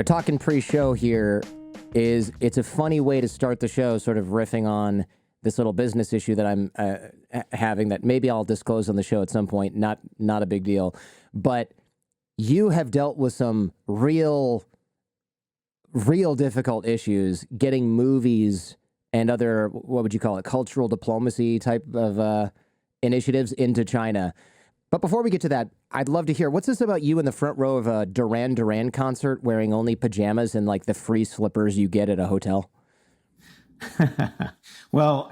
Talking pre-show here it's a funny way to start the show, sort of riffing on this little business issue that I'm having that maybe I'll disclose on the show at some point. Not a big deal, but you have dealt with some real difficult issues getting movies and other, what would you call it, cultural diplomacy type of initiatives into China. But before we get to that, I'd love to hear, what's this about you in the front row of a Duran concert wearing only pajamas and like the free slippers you get at a hotel? Well,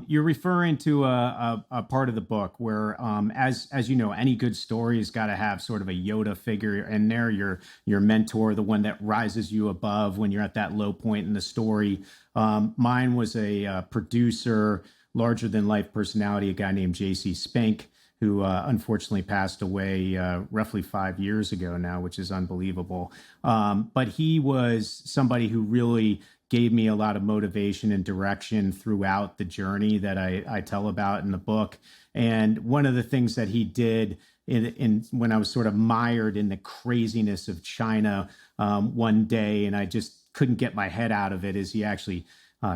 you're referring to a part of the book where, as you know, any good story has got to have sort of a Yoda figure in there, your mentor, the one that rises you above when you're at that low point in the story. Mine was a producer, larger than life personality, a guy named J.C. Spank, who unfortunately passed away roughly 5 years ago now, which is unbelievable. But he was somebody who really gave me a lot of motivation and direction throughout the journey that I tell about in the book. And one of the things that he did in when I was sort of mired in the craziness of China one day, and I just couldn't get my head out of it, is he actually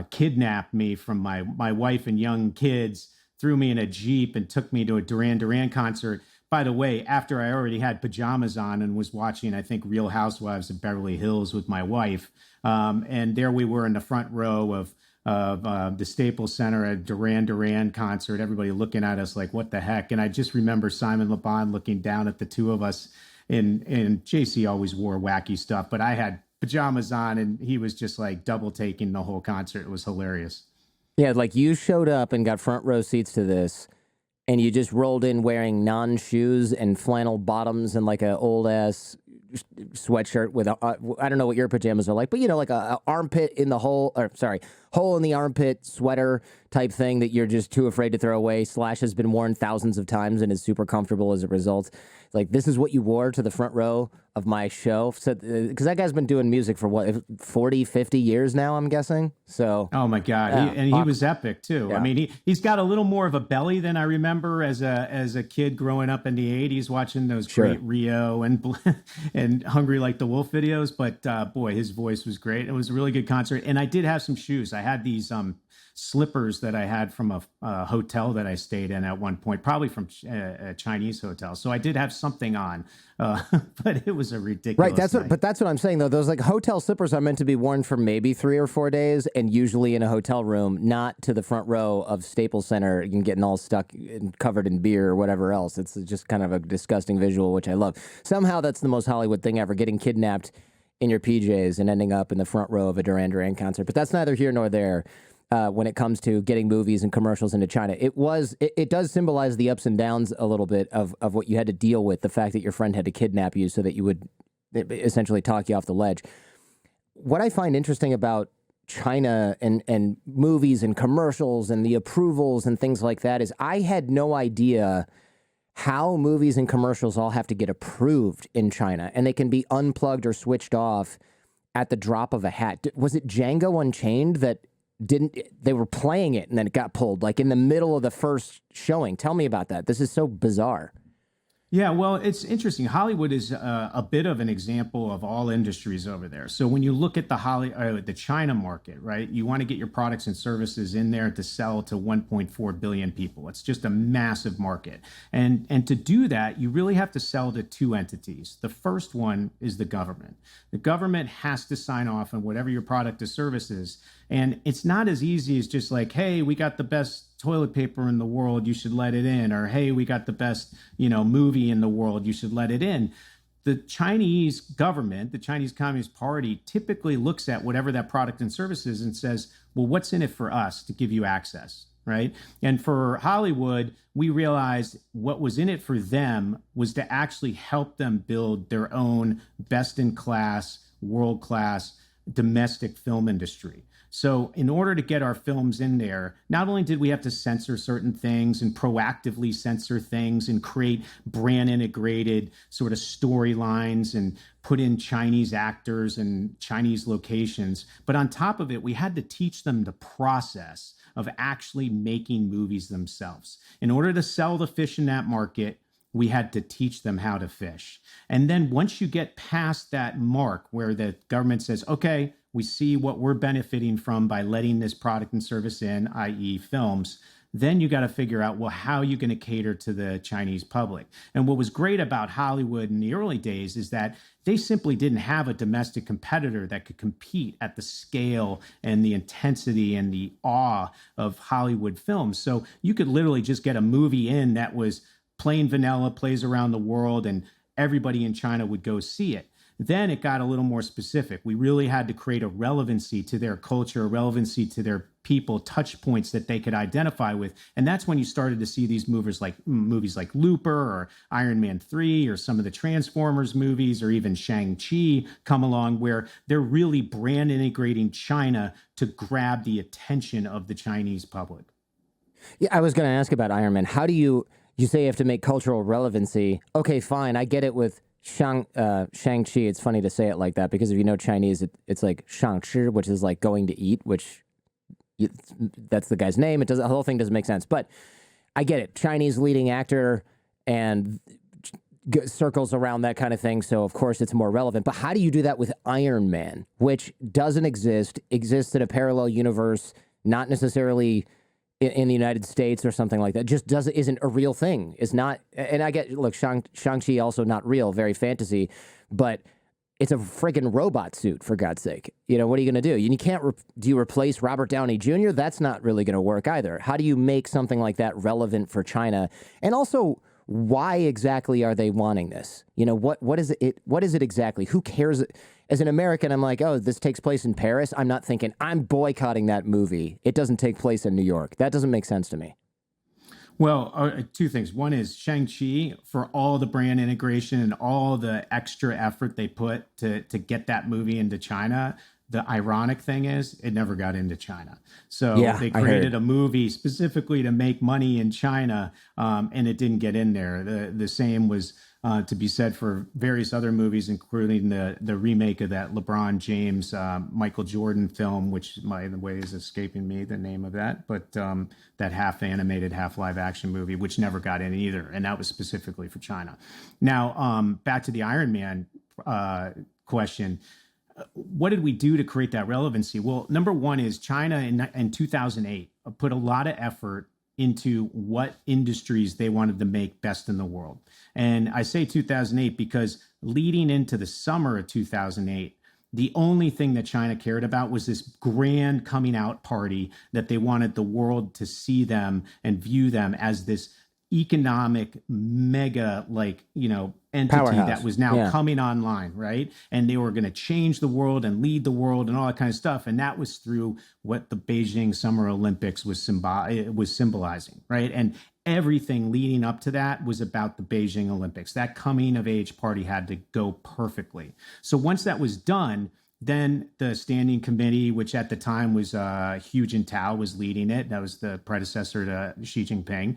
kidnapped me from my wife and young kids, threw me in a Jeep and took me to a Duran concert. By the way, after I already had pajamas on and was watching, I think, Real Housewives of Beverly Hills with my wife. And there we were in the front row of the Staples Center at Duran concert, everybody looking at us like, what the heck? And I just remember Simon Le Bon looking down at the two of us, and JC always wore wacky stuff, but I had pajamas on and he was just like double taking the whole concert. It was hilarious. Yeah, like you showed up and got front row seats to this, and you just rolled in wearing non-shoes and flannel bottoms and like a old ass sweatshirt with a, I don't know what your pajamas are like, but like a armpit in the hole, or sorry, hole in the armpit sweater type thing that you're just too afraid to throw away. Slash has been worn thousands of times and is super comfortable as a result. Like, this is what you wore to the front row of my show. So, because that guy's been doing music for what, 40, 50 years now, I'm guessing. So, oh my God. He was epic too. Yeah. I mean, he's got a little more of a belly than I remember as a kid growing up in the 80s, watching those great Rio and Hungry Like the Wolf videos. But boy, his voice was great. It was a really good concert. And I did have some shoes. I had these slippers that I had from a hotel that I stayed in at one point, probably from a Chinese hotel. So I did have something on, but it was a ridiculous night. But that's what I'm saying, though. Those like hotel slippers are meant to be worn for maybe 3 or 4 days, and usually in a hotel room, not to the front row of Staples Center and getting all stuck and covered in beer or whatever else. It's just kind of a disgusting visual, which I love. Somehow that's the most Hollywood thing ever, getting kidnapped in your PJs and ending up in the front row of a Duran concert. But that's neither here nor there. When it comes to getting movies and commercials into China, it does symbolize the ups and downs a little bit of what you had to deal with, the fact that your friend had to kidnap you so that you would essentially talk you off the ledge. What I find interesting about China and movies and commercials and the approvals and things like that is I had no idea how movies and commercials all have to get approved in China, and they can be unplugged or switched off at the drop of a hat. Was it Django Unchained that they were playing it and then it got pulled like in the middle of the first showing? Tell me about that. This is so bizarre. Yeah, well, it's interesting. Hollywood is a bit of an example of all industries over there. So when you look at the China market, right, you want to get your products and services in there to sell to 1.4 billion people. It's just a massive market. And to do that, you really have to sell to two entities. The first one is the government. The government has to sign off on whatever your product or service is. And it's not as easy as just like, hey, we got the best toilet paper in the world, you should let it in. Or, hey, we got the best, movie in the world, you should let it in. The Chinese government, the Chinese Communist Party, typically looks at whatever that product and service is and says, well, what's in it for us to give you access, right? And for Hollywood, we realized what was in it for them was to actually help them build their own best-in-class, world-class domestic film industry. So in order to get our films in there, not only did we have to censor certain things and proactively censor things and create brand integrated sort of storylines and put in Chinese actors and Chinese locations, but on top of it, we had to teach them the process of actually making movies themselves. In order to sell the fish in that market, we had to teach them how to fish. And then once you get past that mark where the government says, okay, we see what we're benefiting from by letting this product and service in, i.e. films, then you got to figure out, well, how are you going to cater to the Chinese public? And what was great about Hollywood in the early days is that they simply didn't have a domestic competitor that could compete at the scale and the intensity and the awe of Hollywood films. So you could literally just get a movie in that was plain vanilla, plays around the world, and everybody in China would go see it. Then it got a little more specific. We really had to create a relevancy to their culture, a relevancy to their people, touch points that they could identify with. And that's when you started to see these movies like Looper or Iron Man 3 or some of the Transformers movies or even Shang-Chi come along, where they're really brand integrating China to grab the attention of the Chinese public. Yeah, I was going to ask about Iron Man. How do you say you have to make cultural relevancy? Okay, fine. I get it with Shang-Chi. It's funny to say it like that because if you know Chinese, it's like Shang-Chi, which is like going to eat, that's the guy's name. The whole thing doesn't make sense, but I get it. Chinese leading actor and circles around that kind of thing. So of course it's more relevant, but how do you do that with Iron Man, which doesn't exists in a parallel universe, not necessarily in the United States or something like that, just isn't a real thing. It's not, and I get, look, Shang-Chi also not real, very fantasy, but it's a friggin' robot suit, for God's sake. You know, what are you going to do? You can't, do you replace Robert Downey Jr.? That's not really going to work either. How do you make something like that relevant for China? And also, why exactly are they wanting this? You know, what is it exactly? Who cares? As an American, I'm like, oh, this takes place in Paris. I'm not thinking, I'm boycotting that movie. It doesn't take place in New York. That doesn't make sense to me. Well, two things. One is Shang-Chi, for all the brand integration and all the extra effort they put to get that movie into China. The ironic thing is it never got into China. So they created a movie specifically to make money in China, and it didn't get in there. The same was to be said for various other movies, including the remake of that LeBron James, Michael Jordan film, which, by the way, is escaping me the name of that, but that half animated, half live action movie, which never got in either. And that was specifically for China. Now, back to the Iron Man question. What did we do to create that relevancy? Well, number one is China in 2008 put a lot of effort into what industries they wanted to make best in the world. And I say 2008 because leading into the summer of 2008, the only thing that China cared about was this grand coming out party that they wanted the world to see them and view them as this economic mega, entity powerhouse that was now coming online, right? And they were going to change the world and lead the world and all that kind of stuff. And that was through what the Beijing Summer Olympics was symbolizing, right? And everything leading up to that was about the Beijing Olympics. That coming of age party had to go perfectly. So once that was done, then the standing committee, which at the time was Hu Jintao was leading it. That was the predecessor to Xi Jinping.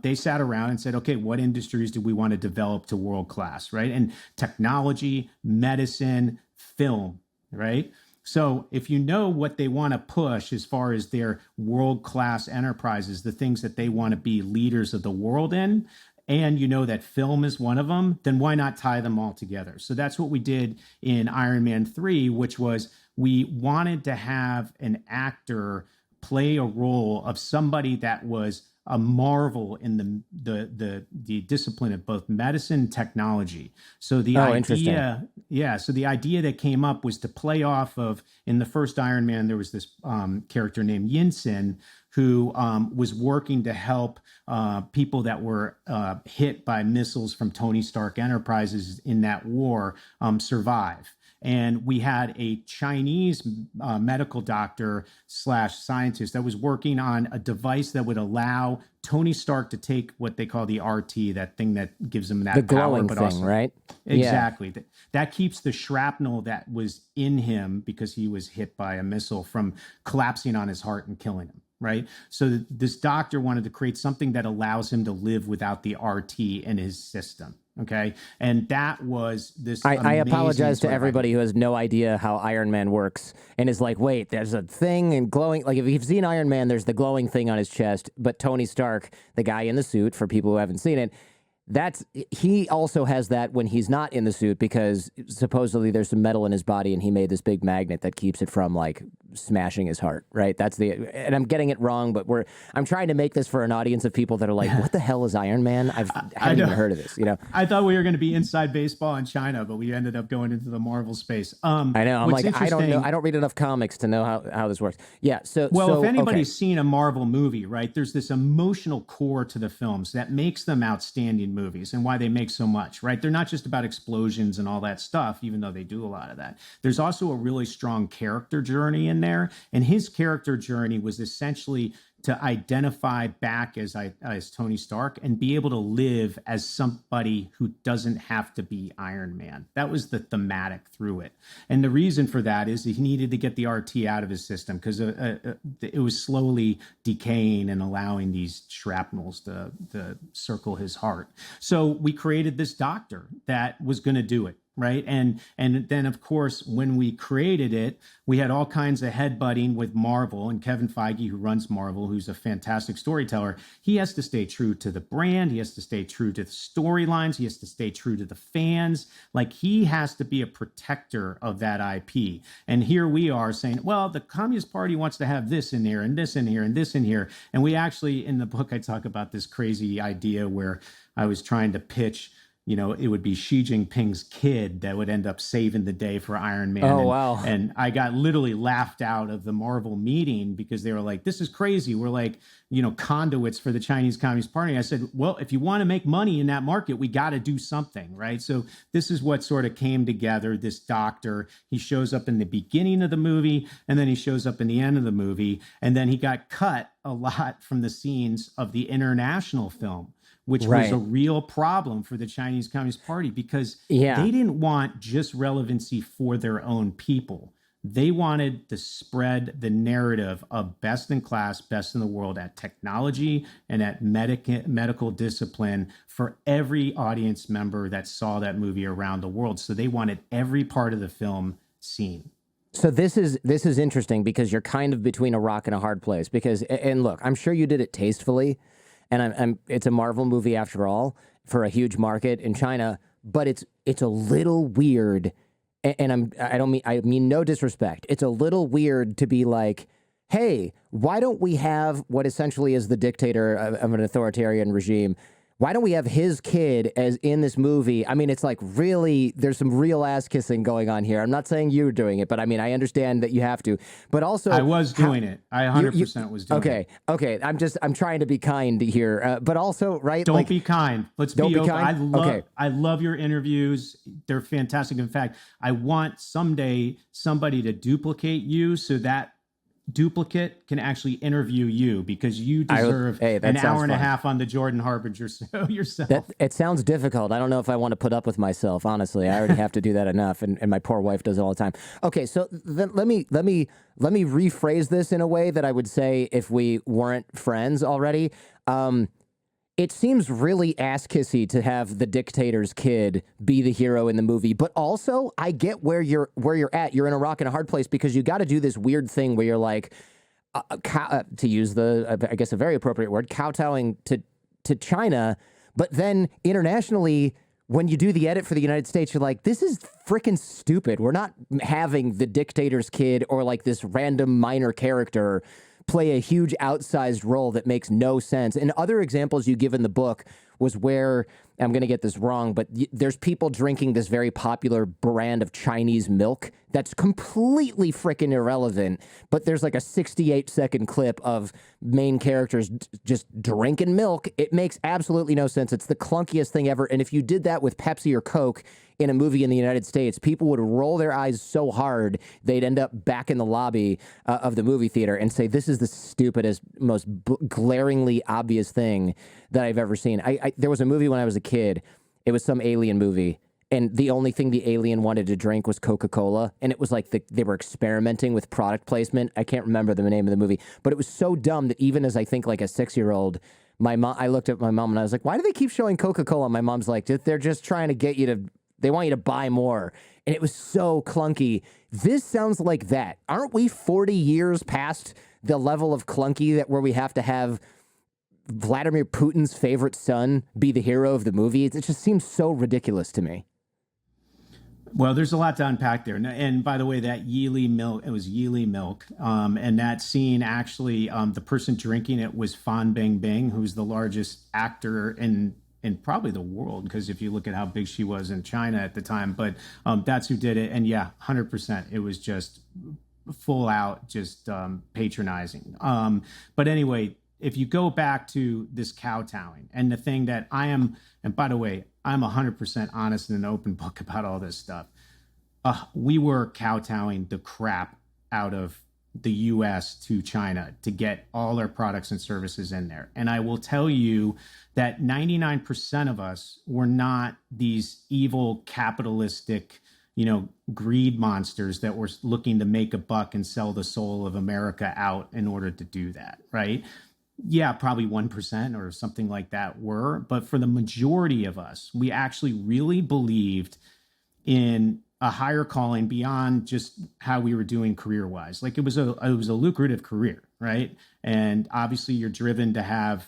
They sat around and said, okay, what industries do we want to develop to world class, right? And technology, medicine, film, right? So if you know what they want to push as far as their world-class enterprises, the things that they want to be leaders of the world in, and you know that film is one of them, then why not tie them all together? So that's what we did in Iron Man 3, which was we wanted to have an actor play a role of somebody that was a marvel in the discipline of both medicine and technology. So the so the idea that came up was to play off of, in the first Iron Man, there was this character named Yinsen who was working to help people that were hit by missiles from Tony Stark Enterprises in that war survive. And we had a Chinese medical doctor / scientist that was working on a device that would allow Tony Stark to take what they call the RT, that thing that gives him that the power, glowing but thing, also, right? Exactly. Yeah. That keeps the shrapnel that was in him because he was hit by a missile from collapsing on his heart and killing him. Right. So this doctor wanted to create something that allows him to live without the RT in his system. OK, and that was this. I apologize to everybody who has no idea how Iron Man works and is like, wait, there's a thing and glowing. Like, if you've seen Iron Man, there's the glowing thing on his chest. But Tony Stark, the guy in the suit, for people who haven't seen it, he also has that when he's not in the suit, because supposedly there's some metal in his body and he made this big magnet that keeps it from like smashing his heart, right? And I'm getting it wrong, but I'm trying to make this for an audience of people that are like, what the hell is Iron Man? I haven't even heard of this, you know? I thought we were going to be inside baseball in China, but we ended up going into the Marvel space. I know. I'm like, I don't know. I don't read enough comics to know how this works. Yeah. If anybody's seen a Marvel movie, right, there's this emotional core to the films that makes them outstanding movies and why they make so much, right? They're not just about explosions and all that stuff, even though they do a lot of that. There's also a really strong character journey in there. And his character journey was essentially to identify back as Tony Stark and be able to live as somebody who doesn't have to be Iron Man. That was the thematic through it. And the reason for that is he needed to get the RT out of his system because it was slowly decaying and allowing these shrapnels to circle his heart. So we created this doctor that was going to do it. Right. And then, of course, when we created it, we had all kinds of headbutting with Marvel, and Kevin Feige, who runs Marvel, who's a fantastic storyteller. He has to stay true to the brand. He has to stay true to the storylines. He has to stay true to the fans. Like, he has to be a protector of that IP. And here we are saying, well, the Communist Party wants to have this in there and this in here and this in here. And we actually, in the book, I talk about this crazy idea where I was trying to pitch, you know, it would be Xi Jinping's kid that would end up saving the day for Iron Man. Oh, wow. And I got literally laughed out of the Marvel meeting because they were like, this is crazy. We're like, you know, conduits for the Chinese Communist Party. I said, well, if you want to make money in that market, we got to do something, right? So this is what sort of came together, this doctor. He shows up in the beginning of the movie, and then he shows up in the end of the movie. And then he got cut a lot from the scenes of the international film, which was a real problem for the Chinese Communist Party because they didn't want just relevancy for their own people. They wanted to spread the narrative of best in class, best in the world at technology and at medical discipline for every audience member that saw that movie around the world. So they wanted every part of the film seen. So this is interesting because you're kind of between a rock and a hard place because, and look, I'm sure you did it tastefully. And it's a Marvel movie after all for a huge market in China, but it's a little weird. And I mean no disrespect. It's a little weird to be like, hey, why don't we have what essentially is the dictator of an authoritarian regime? Why don't we have his kid as in this movie? I mean, it's like really, there's some real ass kissing going on here. I'm not saying you're doing it, but I mean, I understand that you have to. But also, I was doing it. I 100% was doing it. Okay. I'm trying to be kind here, but also, right? Don't be kind. Let's be open. Kind. I love your interviews. They're fantastic. In fact, I want someday somebody to duplicate you so that duplicate can actually interview you because you deserve an hour and a half on the Jordan Harbinger show yourself. It sounds difficult. I don't know if I want to put up with myself, honestly. I already have to do that enough, and my poor wife does it all the time. Okay, so then let me rephrase this in a way that I would say if we weren't friends already. It seems really ass-kissy to have the dictator's kid be the hero in the movie, but also I get where you're at. You're in a rock and a hard place because you got to do this weird thing where you're like, to use I guess a very appropriate word, kowtowing to China, but then internationally, when you do the edit for the United States, you're like, this is freaking stupid. We're not having the dictator's kid or like this random minor character play a huge outsized role that makes no sense. And other examples you give in the book was where, I'm going to get this wrong, but there's people drinking this very popular brand of Chinese milk that's completely freaking irrelevant, but there's like a 68-second clip of main characters just drinking milk. It makes absolutely no sense. It's the clunkiest thing ever. And if you did that with Pepsi or Coke in a movie in the United States, people would roll their eyes so hard they'd end up back in the lobby of the movie theater and say, this is the stupidest, most glaringly obvious thing that I've ever seen. There was a movie when I was a kid. It was some alien movie, and the only thing the alien wanted to drink was Coca-Cola, and it was like they were experimenting with product placement. I can't remember the name of the movie, but it was so dumb that even as I think like a 6-year-old, I looked at my mom and I was like, why do they keep showing Coca-Cola? My mom's like, they're just trying to get you to, they want you to buy more. And it was so clunky. This sounds like that. Aren't we 40 years past the level of clunky where we have to have Vladimir Putin's favorite son be the hero of the movie. It just seems so ridiculous to me. Well, there's a lot to unpack there. And by the way, that Yili milk, it was Yili milk. And that scene, actually, the person drinking it was Fan Bingbing, who's the largest actor in probably the world, because if you look at how big she was in China at the time. But that's who did it. And yeah, 100%. It was just full out, just patronizing. But anyway, if you go back to this kowtowing and the thing that I am, and by the way, I'm 100% honest and an open book about all this stuff. We were kowtowing the crap out of the US to China to get all our products and services in there. And I will tell you that 99% of us were not these evil capitalistic, greed monsters that were looking to make a buck and sell the soul of America out in order to do that, right? Yeah, probably 1% or something like that were. But for the majority of us, we actually really believed in a higher calling beyond just how we were doing career-wise. Like it was a lucrative career, right? And obviously you're driven to have,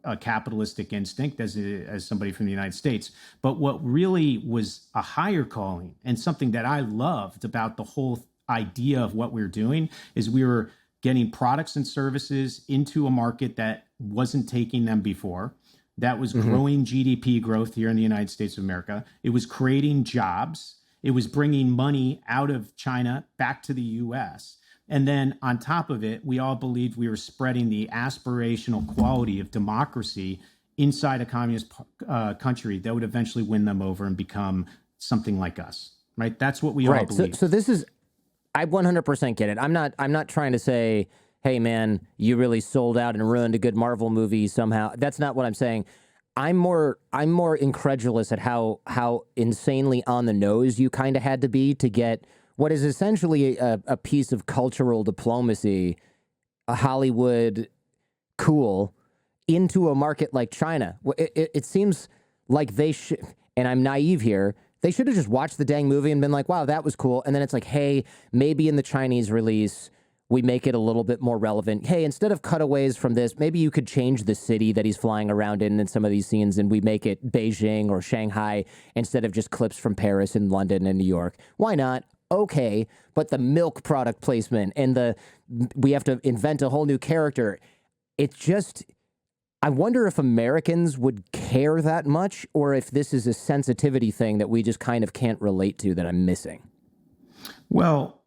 a capitalistic instinct as somebody from the United States. But what really was a higher calling, and something that I loved about the whole idea of what we were doing, is we were getting products and services into a market that wasn't taking them before, that was growing GDP growth here in the United States of America. It was creating jobs. It was bringing money out of China back to the US. And then on top of it, we all believed we were spreading the aspirational quality of democracy inside a communist country that would eventually win them over and become something like us, right? That's what we all believe. So this is, I 100% get it. I'm not trying to say, hey man, you really sold out and ruined a good Marvel movie somehow. That's not what I'm saying. I'm more incredulous at how insanely on the nose you kind of had to be to get what is essentially a piece of cultural diplomacy, a Hollywood cool, into a market like China. It seems like they should, and I'm naive here, they should have just watched the dang movie and been like, wow, that was cool. And then it's like, hey, maybe in the Chinese release, we make it a little bit more relevant. Hey, instead of cutaways from this, maybe you could change the city that he's flying around in some of these scenes, and we make it Beijing or Shanghai instead of just clips from Paris and London and New York. Why not? Okay, but the milk product placement and we have to invent a whole new character. It's just, I wonder if Americans would care that much, or if this is a sensitivity thing that we just kind of can't relate to that I'm missing. Well,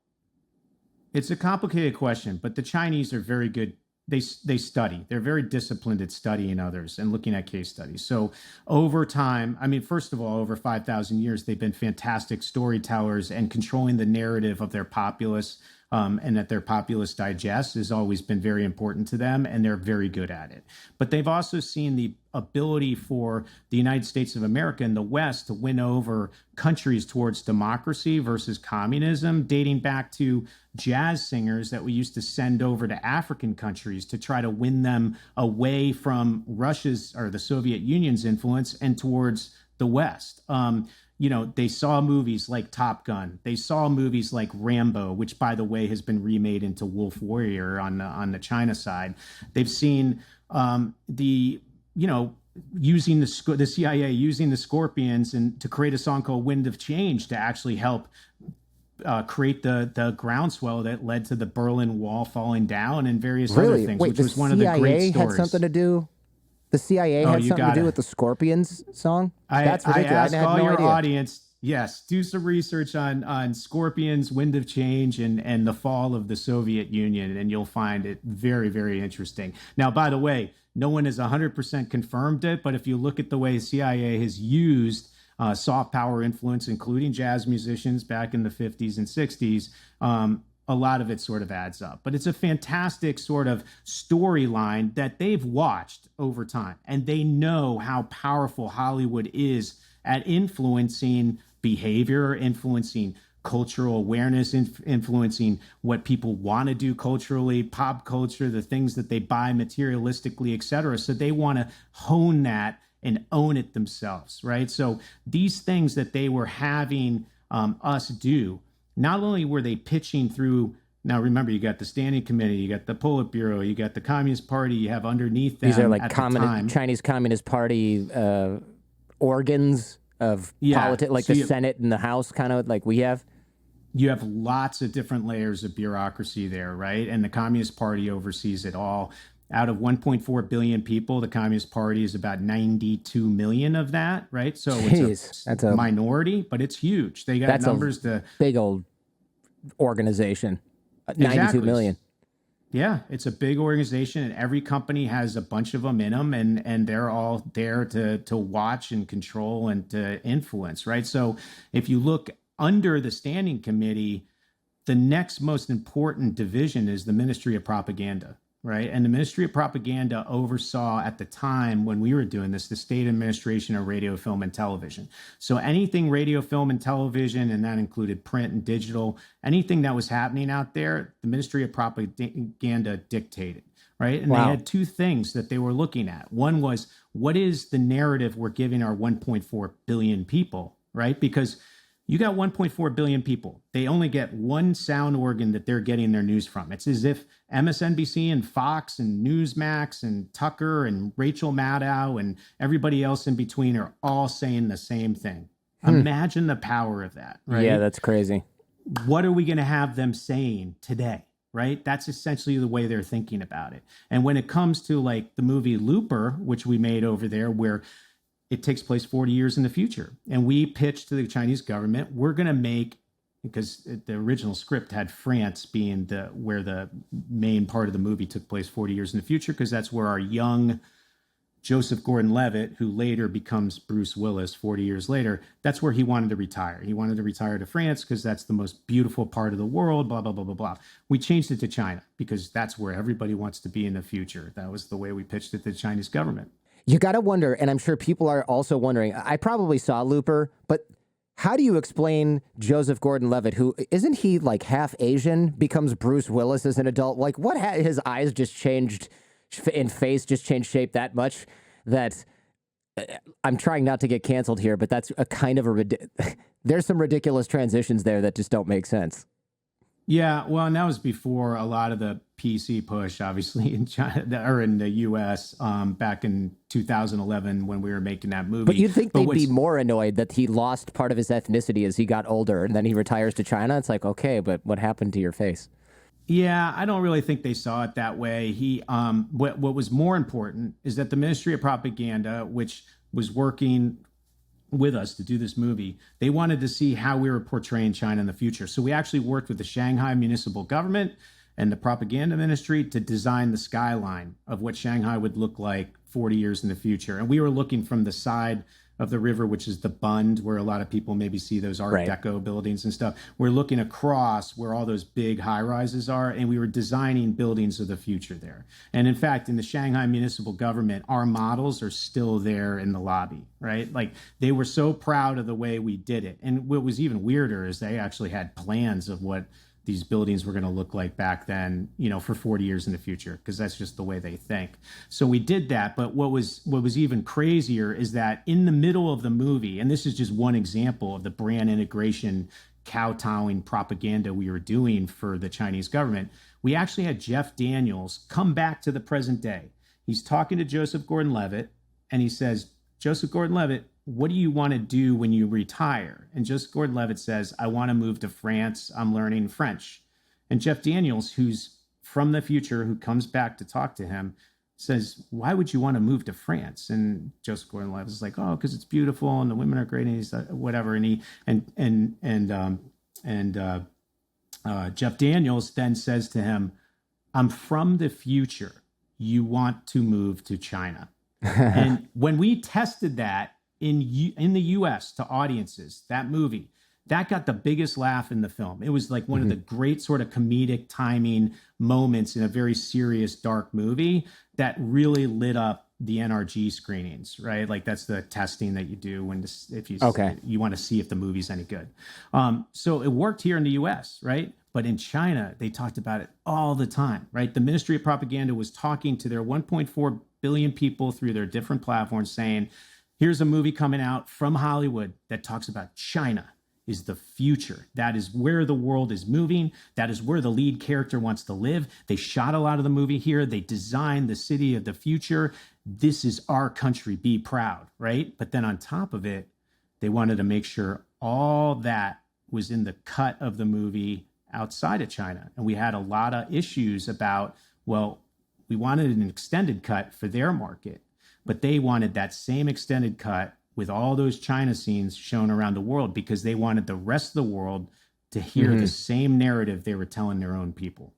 it's a complicated question, but the Chinese are very good. They study. They're very disciplined at studying others and looking at case studies. So over time, I mean, first of all, over 5,000 years, they've been fantastic storytellers and controlling the narrative of their populace, and that their populace digest has always been very important to them, and they're very good at it. But they've also seen the ability for the United States of America and the West to win over countries towards democracy versus communism, dating back to jazz singers that we used to send over to African countries to try to win them away from Russia's or the Soviet Union's influence and towards the West. They saw movies like Top Gun. They saw movies like Rambo, which, by the way, has been remade into Wolf Warrior on the China side. They've seen using the CIA using the Scorpions and to create a song called Wind of Change to actually help create the groundswell that led to the Berlin Wall falling down and various other things, which was one of the great stories. Had something to do. The CIA had something to do with the Scorpions song? That's ridiculous. I ask all your audience, yes, do some research on Scorpions, Wind of Change, and the fall of the Soviet Union, and you'll find it very, very interesting. Now, by the way, no one has 100% confirmed it, but if you look at the way CIA has used soft power influence, including jazz musicians back in the 50s and 60s, a lot of it sort of adds up. But it's a fantastic sort of storyline that they've watched over time. And they know how powerful Hollywood is at influencing behavior, influencing cultural awareness, influencing what people want to do culturally, pop culture, the things that they buy materialistically, et cetera. So they want to hone that and own it themselves, right? So these things that they were having us do, not only were they pitching through Now, remember, you got the Standing Committee, you got the Politburo, you got the Communist Party, you have underneath them These are like at the time. Chinese Communist Party organs of politics, like so the Senate and the House, kind of like we have. You have lots of different layers of bureaucracy there, right? And the Communist Party oversees it all. Out of 1.4 billion people, the Communist Party is about 92 million of that, right? So that's a minority, but it's huge. They got numbers to big old organization. 92 million. Yeah, it's a big organization, and every company has a bunch of them in them, and they're all there to watch and control and to influence, right? So if you look under the Standing Committee, the next most important division is the Ministry of Propaganda, right? And the Ministry of Propaganda oversaw at the time when we were doing this, the State Administration of Radio, Film, and Television. So anything radio, film, and television, and that included print and digital, anything that was happening out there, the Ministry of Propaganda dictated, right? And they had two things that they were looking at. One was, what is the narrative we're giving our 1.4 billion people, right? Because you got 1.4 billion people. They only get one sound organ that they're getting their news from. It's as if MSNBC and Fox and Newsmax and Tucker and Rachel Maddow and everybody else in between are all saying the same thing. Imagine the power of that, right? Yeah, that's crazy. What are we going to have them saying today, right? That's essentially the way they're thinking about it. And when it comes to like the movie Looper, which we made over there, where it takes place 40 years in the future. And we pitched to the Chinese government, we're going to make, because the original script had France being where the main part of the movie took place 40 years in the future, because that's where our young Joseph Gordon-Levitt, who later becomes Bruce Willis 40 years later, that's where he wanted to retire. He wanted to retire to France because that's the most beautiful part of the world, blah, blah, blah, blah, blah. We changed it to China because that's where everybody wants to be in the future. That was the way we pitched it to the Chinese government. You got to wonder, and I'm sure people are also wondering, I probably saw Looper, but how do you explain Joseph Gordon-Levitt, who, isn't he like half Asian, becomes Bruce Willis as an adult? Like, what, his eyes just changed in face, just changed shape that much that I'm trying not to get canceled here, but that's a kind of there's some ridiculous transitions there that just don't make sense. Yeah, well, and that was before a lot of the PC push, obviously, in China or in the U.S. Back in 2011 when we were making that movie. But you'd think they'd be more annoyed that he lost part of his ethnicity as he got older and then he retires to China. It's like, okay, but what happened to your face? Yeah, I don't really think they saw it that way. What was more important is that the Ministry of Propaganda, which was working with us to do this movie, they wanted to see how we were portraying China in the future. So we actually worked with the Shanghai municipal government and the propaganda ministry to design the skyline of what Shanghai would look like 40 years in the future. And we were looking from the side of the river, which is the Bund, where a lot of people maybe see those Art Deco buildings and stuff. We're looking across where all those big high rises are, and we were designing buildings of the future there. And in fact, in the Shanghai municipal government, our models are still there in the lobby, right? Like, they were so proud of the way we did it. And what was even weirder is they actually had plans of what these buildings were going to look like back then, for 40 years in the future, because that's just the way they think. So we did that. But what was even crazier is that in the middle of the movie, and this is just one example of the brand integration, kowtowing propaganda we were doing for the Chinese government, we actually had Jeff Daniels come back to the present day. He's talking to Joseph Gordon-Levitt, and he says, Joseph Gordon-Levitt, what do you want to do when you retire? And Joseph Gordon-Levitt says, I want to move to France. I'm learning French. And Jeff Daniels, who's from the future, who comes back to talk to him, says, why would you want to move to France? And Joseph Gordon-Levitt is like, oh, because it's beautiful and the women are great and he's whatever. And Jeff Daniels then says to him, I'm from the future. You want to move to China. And when we tested that in the U.S. to audiences, that movie, that got the biggest laugh in the film. It was like one of the great sort of comedic timing moments in a very serious, dark movie that really lit up the NRG screenings, right? Like, that's the testing that you do if you want to see if the movie's any good. So it worked here in the U.S., right? But in China, they talked about it all the time, right? The Ministry of Propaganda was talking to their 1.4 billion people through their different platforms saying, here's a movie coming out from Hollywood that talks about China. is the future. That is where the world is moving. That is where the lead character wants to live. They shot a lot of the movie here. They designed the city of the future. This is our country. Be proud, right? But then on top of it, they wanted to make sure all that was in the cut of the movie outside of China. And we had a lot of issues about, well, we wanted an extended cut for their market, but they wanted that same extended cut with all those China scenes shown around the world because they wanted the rest of the world to hear the same narrative they were telling their own people.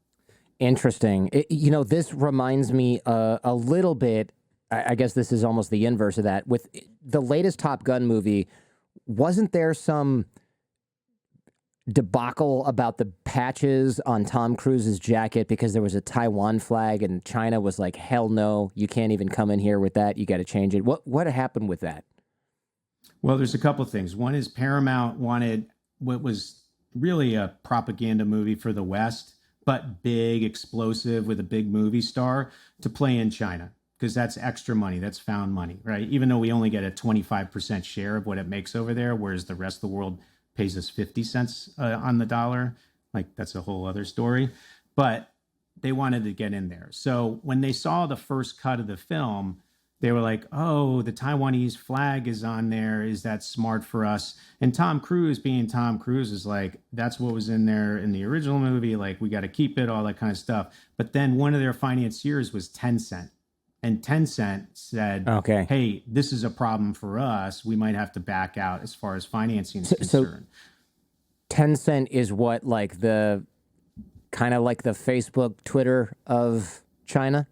Interesting. This reminds me a little bit, I guess this is almost the inverse of that. With the latest Top Gun movie, wasn't there some debacle about the patches on Tom Cruise's jacket because there was a Taiwan flag and China was like, hell no, you can't even come in here with that. You got to change it. What happened with that? Well, there's a couple of things. One is Paramount wanted what was really a propaganda movie for the West, but big, explosive with a big movie star to play in China because that's extra money. That's found money, right? Even though we only get a 25% share of what it makes over there, whereas the rest of the world pays us 50 cents on the dollar. Like, that's a whole other story. But they wanted to get in there. So when they saw the first cut of the film, they were like, oh, the Taiwanese flag is on there. Is that smart for us? And Tom Cruise, being Tom Cruise, is like, that's what was in there in the original movie. Like, we got to keep it, all that kind of stuff. But then one of their financiers was Tencent. And Tencent said, okay, hey, this is a problem for us. We might have to back out as far as financing is concerned. So Tencent is what, like the kind of like the Facebook, Twitter of China?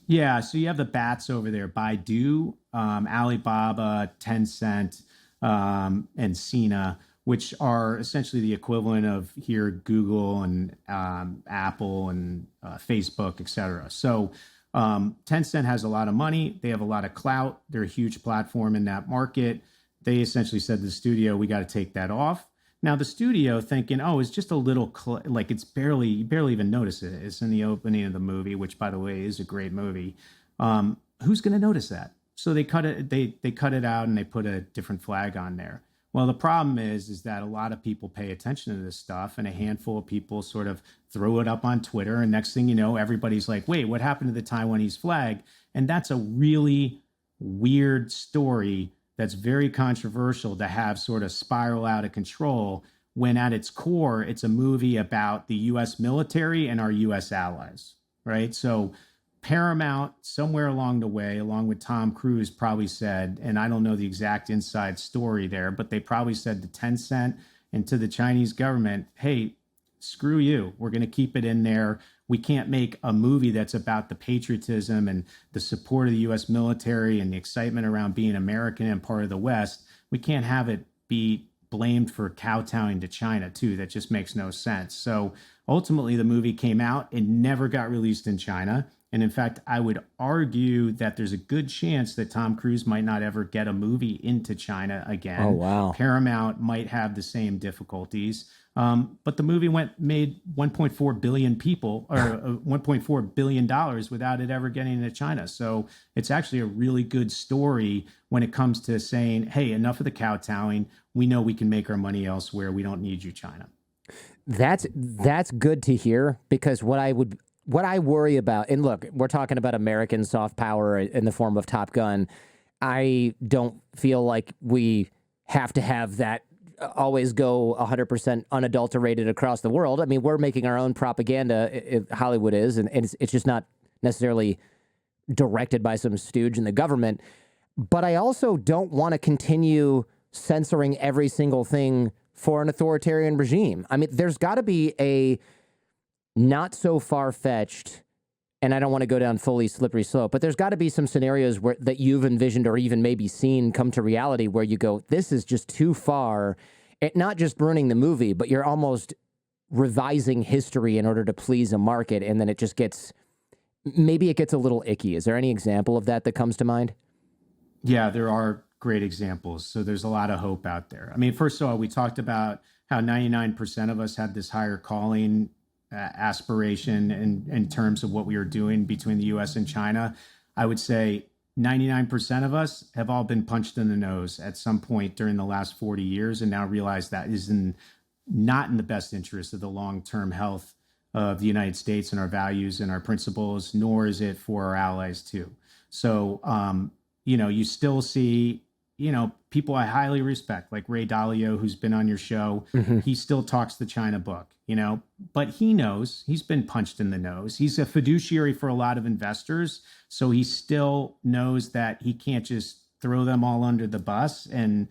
Yeah, so you have the bats over there, Baidu, Alibaba, Tencent, and Sina, which are essentially the equivalent of here Google and Apple and Facebook, et cetera. So Tencent has a lot of money. They have a lot of clout. They're a huge platform in that market. They essentially said to the studio, we got to take that off. Now, the studio thinking, oh, it's just a little, like it's you barely even notice it. It's in the opening of the movie, which, by the way, is a great movie. Who's going to notice that? So they cut it. They cut it out and they put a different flag on there. Well, the problem is that a lot of people pay attention to this stuff, and a handful of people sort of throw it up on Twitter. And next thing you know, everybody's like, wait, what happened to the Taiwanese flag? And that's a really weird story that's very controversial to have sort of spiral out of control when at its core, it's a movie about the U.S. military and our U.S. allies, right? So Paramount, somewhere along the way, along with Tom Cruise, probably said, and I don't know the exact inside story there, but they probably said to Tencent and to the Chinese government, hey, screw you. We're going to keep it in there. We can't make a movie that's about the patriotism and the support of the U.S. military and the excitement around being American and part of the West. We can't have it be blamed for kowtowing to China, too. That just makes no sense. So ultimately, the movie came out and never got released in China. And in fact, I would argue that there's a good chance that Tom Cruise might not ever get a movie into China again. Oh, wow. Paramount might have the same difficulties. But the movie made 1.4 billion people or $1.4 billion without it ever getting into China. So it's actually a really good story when it comes to saying, hey, enough of the kowtowing. We know we can make our money elsewhere. We don't need you, China. That's good to hear, because what I worry about, and look, we're talking about American soft power in the form of Top Gun. I don't feel like we have to have that always go 100% unadulterated across the world. I mean, we're making our own propaganda, Hollywood is, and it's just not necessarily directed by some stooge in the government. But I also don't want to continue censoring every single thing for an authoritarian regime. I mean, there's got to be a not so far-fetched, and I don't want to go down fully slippery slope, but there's got to be some scenarios that you've envisioned or even maybe seen come to reality where you go, this is just too far. It, not just ruining the movie, but you're almost revising history in order to please a market, and then it just gets, maybe it gets a little icky. Is there any example of that comes to mind? Yeah, there are great examples. So there's a lot of hope out there. I mean, first of all, we talked about how 99% of us had this higher calling aspiration in terms of what we were doing between the U.S. and China. I would say 99% of us have all been punched in the nose at some point during the last 40 years and now realize that not in the best interest of the long-term health of the United States and our values and our principles, nor is it for our allies too. So, you still see, people I highly respect, like Ray Dalio, who's been on your show. He still talks the China book, but he knows he's been punched in the nose. He's a fiduciary for a lot of investors. So he still knows that he can't just throw them all under the bus and,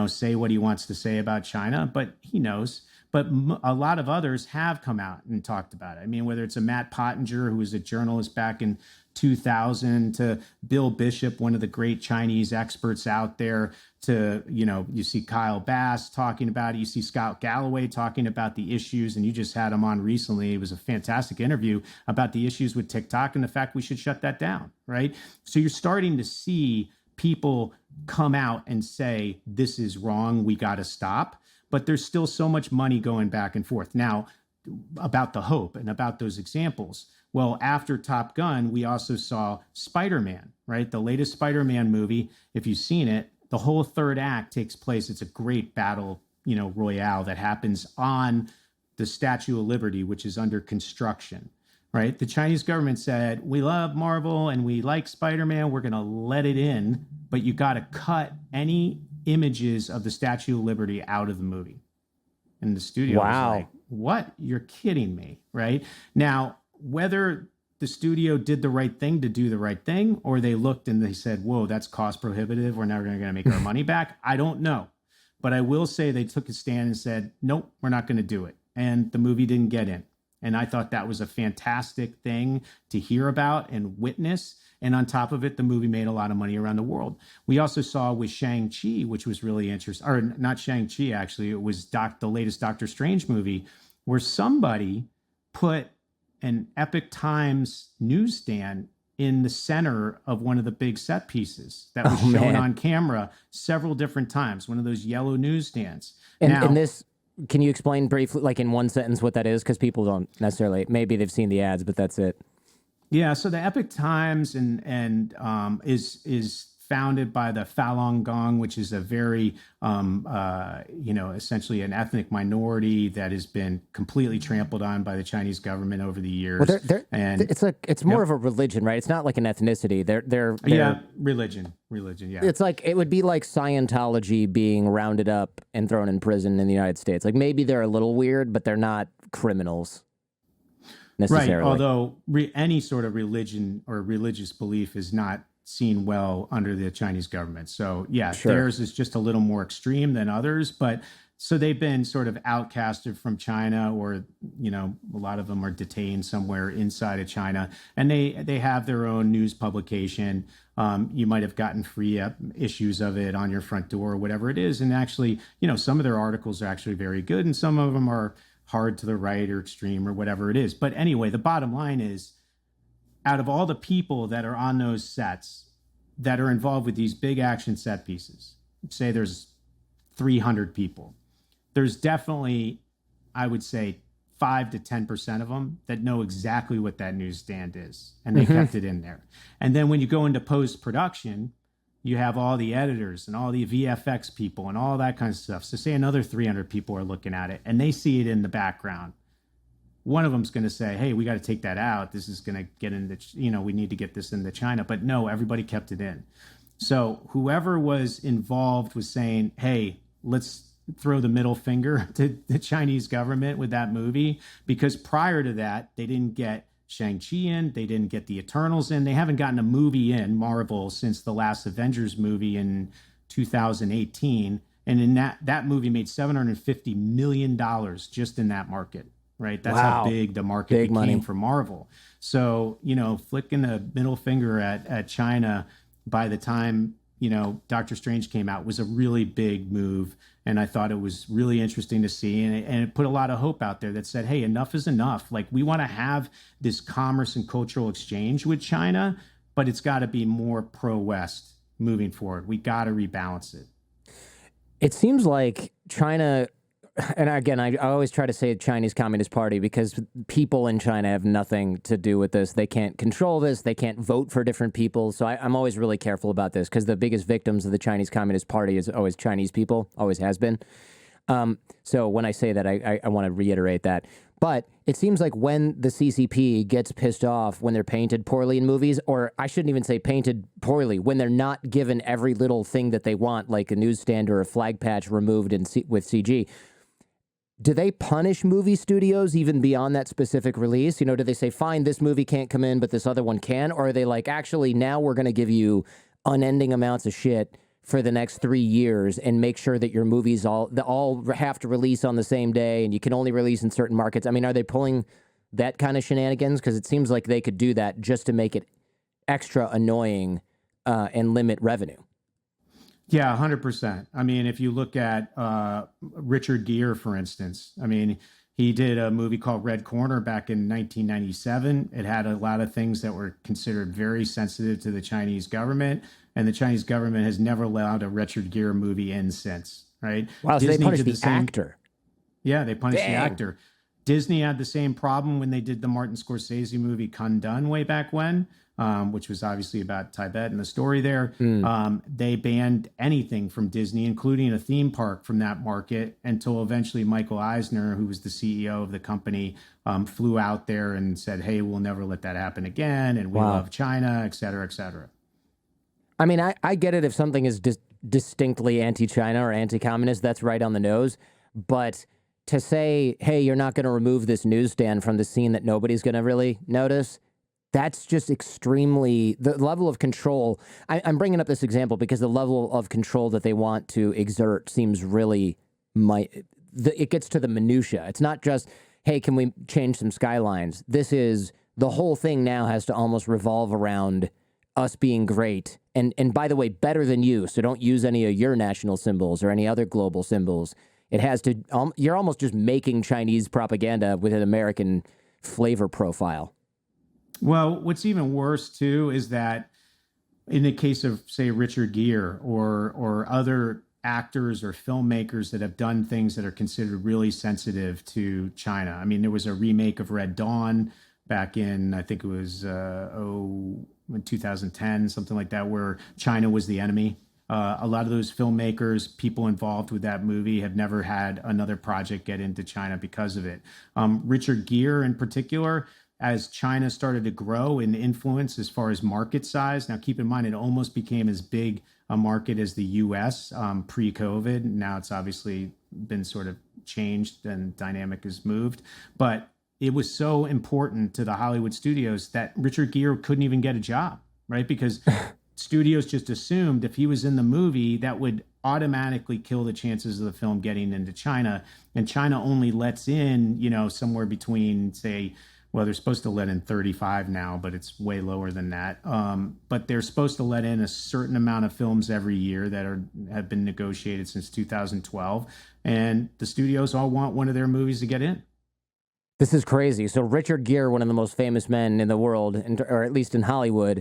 say what he wants to say about China, but he knows. But a lot of others have come out and talked about it. I mean, whether it's a Matt Pottinger, who was a journalist back in 2000, to Bill Bishop, one of the great Chinese experts out there, to, you see Kyle Bass talking about it. You see Scott Galloway talking about the issues, and you just had him on recently. It was a fantastic interview about the issues with TikTok and the fact we should shut that down, right? So you're starting to see people come out and say, this is wrong, we got to stop. But there's still so much money going back and forth. Now, about the hope and about those examples. Well, after Top Gun, we also saw Spider-Man, right? The latest Spider-Man movie. If you've seen it, the whole third act takes place. It's a great battle, royale that happens on the Statue of Liberty, which is under construction, right? The Chinese government said, we love Marvel and we like Spider-Man. We're going to let it in, but you got to cut any images of the Statue of Liberty out of the movie. And the studio was like, what? You're kidding me, right? Now, whether the studio did the right thing to do the right thing, or they looked and they said, whoa, that's cost prohibitive, we're never going to make our money back, I don't know. But I will say they took a stand and said, nope, we're not going to do it. And the movie didn't get in. And I thought that was a fantastic thing to hear about and witness. And on top of it, the movie made a lot of money around the world. We also saw with Shang-Chi, which was really interesting, or not Shang-Chi, actually, it was the latest Doctor Strange movie, where somebody put an Epic Times newsstand in the center of one of the big set pieces that was shown on camera several different times, one of those yellow newsstands. And this, can you explain briefly, like in one sentence, what that is? Because people don't necessarily, maybe they've seen the ads, but that's it. Yeah, so the Epic Times is founded by the Falun Gong, which is a very, essentially an ethnic minority that has been completely trampled on by the Chinese government over the years. Well, it's more of a religion, right? It's not like an ethnicity. They're religion. Yeah, it's like, it would be like Scientology being rounded up and thrown in prison in the United States. Like, maybe they're a little weird, but they're not criminals necessarily. Right. Although any sort of religion or religious belief is not seen well under the Chinese government. So yeah, theirs is just a little more extreme than others, but so they've been sort of outcasted from China, or, a lot of them are detained somewhere inside of China, and they have their own news publication. You might have gotten free issues of it on your front door or whatever it is. And actually, some of their articles are actually very good, and some of them are hard to the right or extreme or whatever it is. But anyway, the bottom line is, out of all the people that are on those sets that are involved with these big action set pieces, say there's 300 people, there's definitely, I would say, 5 to 10% of them that know exactly what that newsstand is, and they kept it in there. And then when you go into post-production, you have all the editors and all the VFX people and all that kind of stuff. So say another 300 people are looking at it and they see it in the background. One of them's going to say, hey, we got to take that out. This is going to get into, we need to get this into China. But no, everybody kept it in. So whoever was involved was saying, hey, let's throw the middle finger to the Chinese government with that movie, because prior to that, they didn't get Shang-Chi in, they didn't get the Eternals in, they haven't gotten a movie in, Marvel, since the last Avengers movie in 2018. And in that movie made $750 million just in that market, right? That's how big the market became money for Marvel. So, flicking the middle finger at China by the time, Doctor Strange came out was a really big move. And I thought it was really interesting to see. And it put a lot of hope out there that said, hey, enough is enough. Like, we want to have this commerce and cultural exchange with China, but it's got to be more pro-West moving forward. We got to rebalance it. It seems like China and again, I always try to say Chinese Communist Party because people in China have nothing to do with this. They can't control this. They can't vote for different people. So I'm always really careful about this because the biggest victims of the Chinese Communist Party is always Chinese people, always has been. So when I say that, I want to reiterate that. But it seems like when the CCP gets pissed off when they're painted poorly in movies, or I shouldn't even say painted poorly, when they're not given every little thing that they want, like a newsstand or a flag patch removed with CG, do they punish movie studios even beyond that specific release? You know, do they say, fine, this movie can't come in, but this other one can? Or are they like, actually, now we're going to give you unending amounts of shit for the next 3 years and make sure that your movies all have to release on the same day and you can only release in certain markets? I mean, are they pulling that kind of shenanigans? Because it seems like they could do that just to make it extra annoying and limit revenue. Yeah, 100%. I mean, if you look at Richard Gere, for instance, I mean, he did a movie called Red Corner back in 1997. It had a lot of things that were considered very sensitive to the Chinese government, and the Chinese government has never allowed a Richard Gere movie in since, right? Wow, so they punished the actor. Yeah, they punished Dang. the actor. Disney had the same problem when they did the Martin Scorsese movie Kundun way back when, which was obviously about Tibet and the story there. They banned anything from Disney, including a theme park, from that market until eventually Michael Eisner, who was the CEO of the company, flew out there and said, hey, we'll never let that happen again. And we love China, et cetera, et cetera. I mean, I get it if something is distinctly anti-China or anti-communist, that's right on the nose. But to say, hey, you're not going to remove this newsstand from the scene that nobody's going to really notice, that's just extremely, the level of control. I'm bringing up this example because the level of control that they want to exert seems really, it gets to the minutia. It's not just, hey, can we change some skylines? This is, the whole thing now has to almost revolve around us being great. And by the way, better than you. So don't use any of your national symbols or any other global symbols. It has to, you're almost just making Chinese propaganda with an American flavor profile. Well, what's even worse, too, is that in the case of, say, Richard Gere or other actors or filmmakers that have done things that are considered really sensitive to China. I mean, there was a remake of Red Dawn back in, I think it was 2010, something like that, where China was the enemy. A lot of those filmmakers, people involved with that movie, have never had another project get into China because of it. Richard Gere in particular, as China started to grow in influence as far as market size. Now, keep in mind, it almost became as big a market as the U.S. Pre-COVID. Now it's obviously been sort of changed and dynamic has moved. But it was so important to the Hollywood studios that Richard Gere couldn't even get a job, right? Because studios just assumed if he was in the movie, that would automatically kill the chances of the film getting into China. And China only lets in, somewhere between, say, well, they're supposed to let in 35 now, but it's way lower than that. But they're supposed to let in a certain amount of films every year that have been negotiated since 2012. And the studios all want one of their movies to get in. This is crazy. So Richard Gere, one of the most famous men in the world, or at least in Hollywood,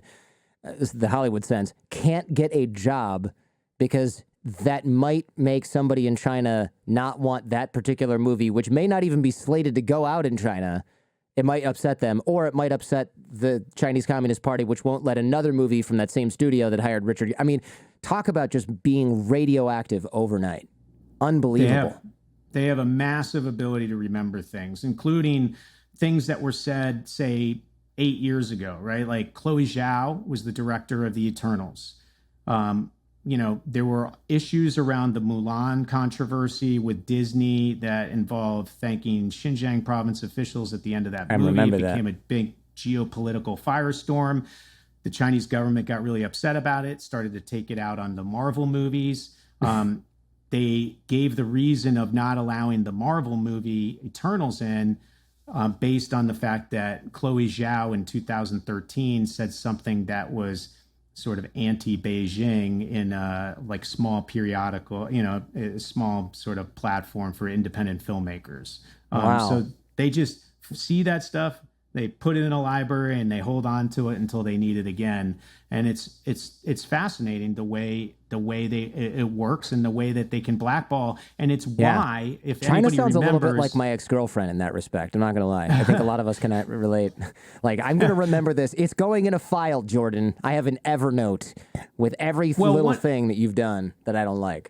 the Hollywood sense, can't get a job because that might make somebody in China not want that particular movie, which may not even be slated to go out in China. It might upset them, or it might upset the Chinese Communist Party, which won't let another movie from that same studio that hired Richard. I mean, talk about just being radioactive overnight. Unbelievable. They have a massive ability to remember things, including things that were said, say, 8 years ago, right? Like Chloe Zhao was the director of The Eternals. There were issues around the Mulan controversy with Disney that involved thanking Xinjiang province officials at the end of that movie. It became a big geopolitical firestorm. The Chinese government got really upset about it, started to take it out on the Marvel movies. They gave the reason of not allowing the Marvel movie Eternals in based on the fact that Chloe Zhao in 2013 said something that was sort of anti-Beijing in a small periodical, a small sort of platform for independent filmmakers. Wow. So they just see that stuff, they put it in a library and they hold on to it until they need it again. And it's fascinating the way the way it works and the way that they can blackball. And it's Yeah. why, if China anybody sounds a little bit remembers, like my ex-girlfriend in that respect. I'm not going to lie. I think a lot of us can relate. Like, I'm going to remember this. It's going in a file, Jordan. I have an Evernote with every little thing that you've done that I don't like.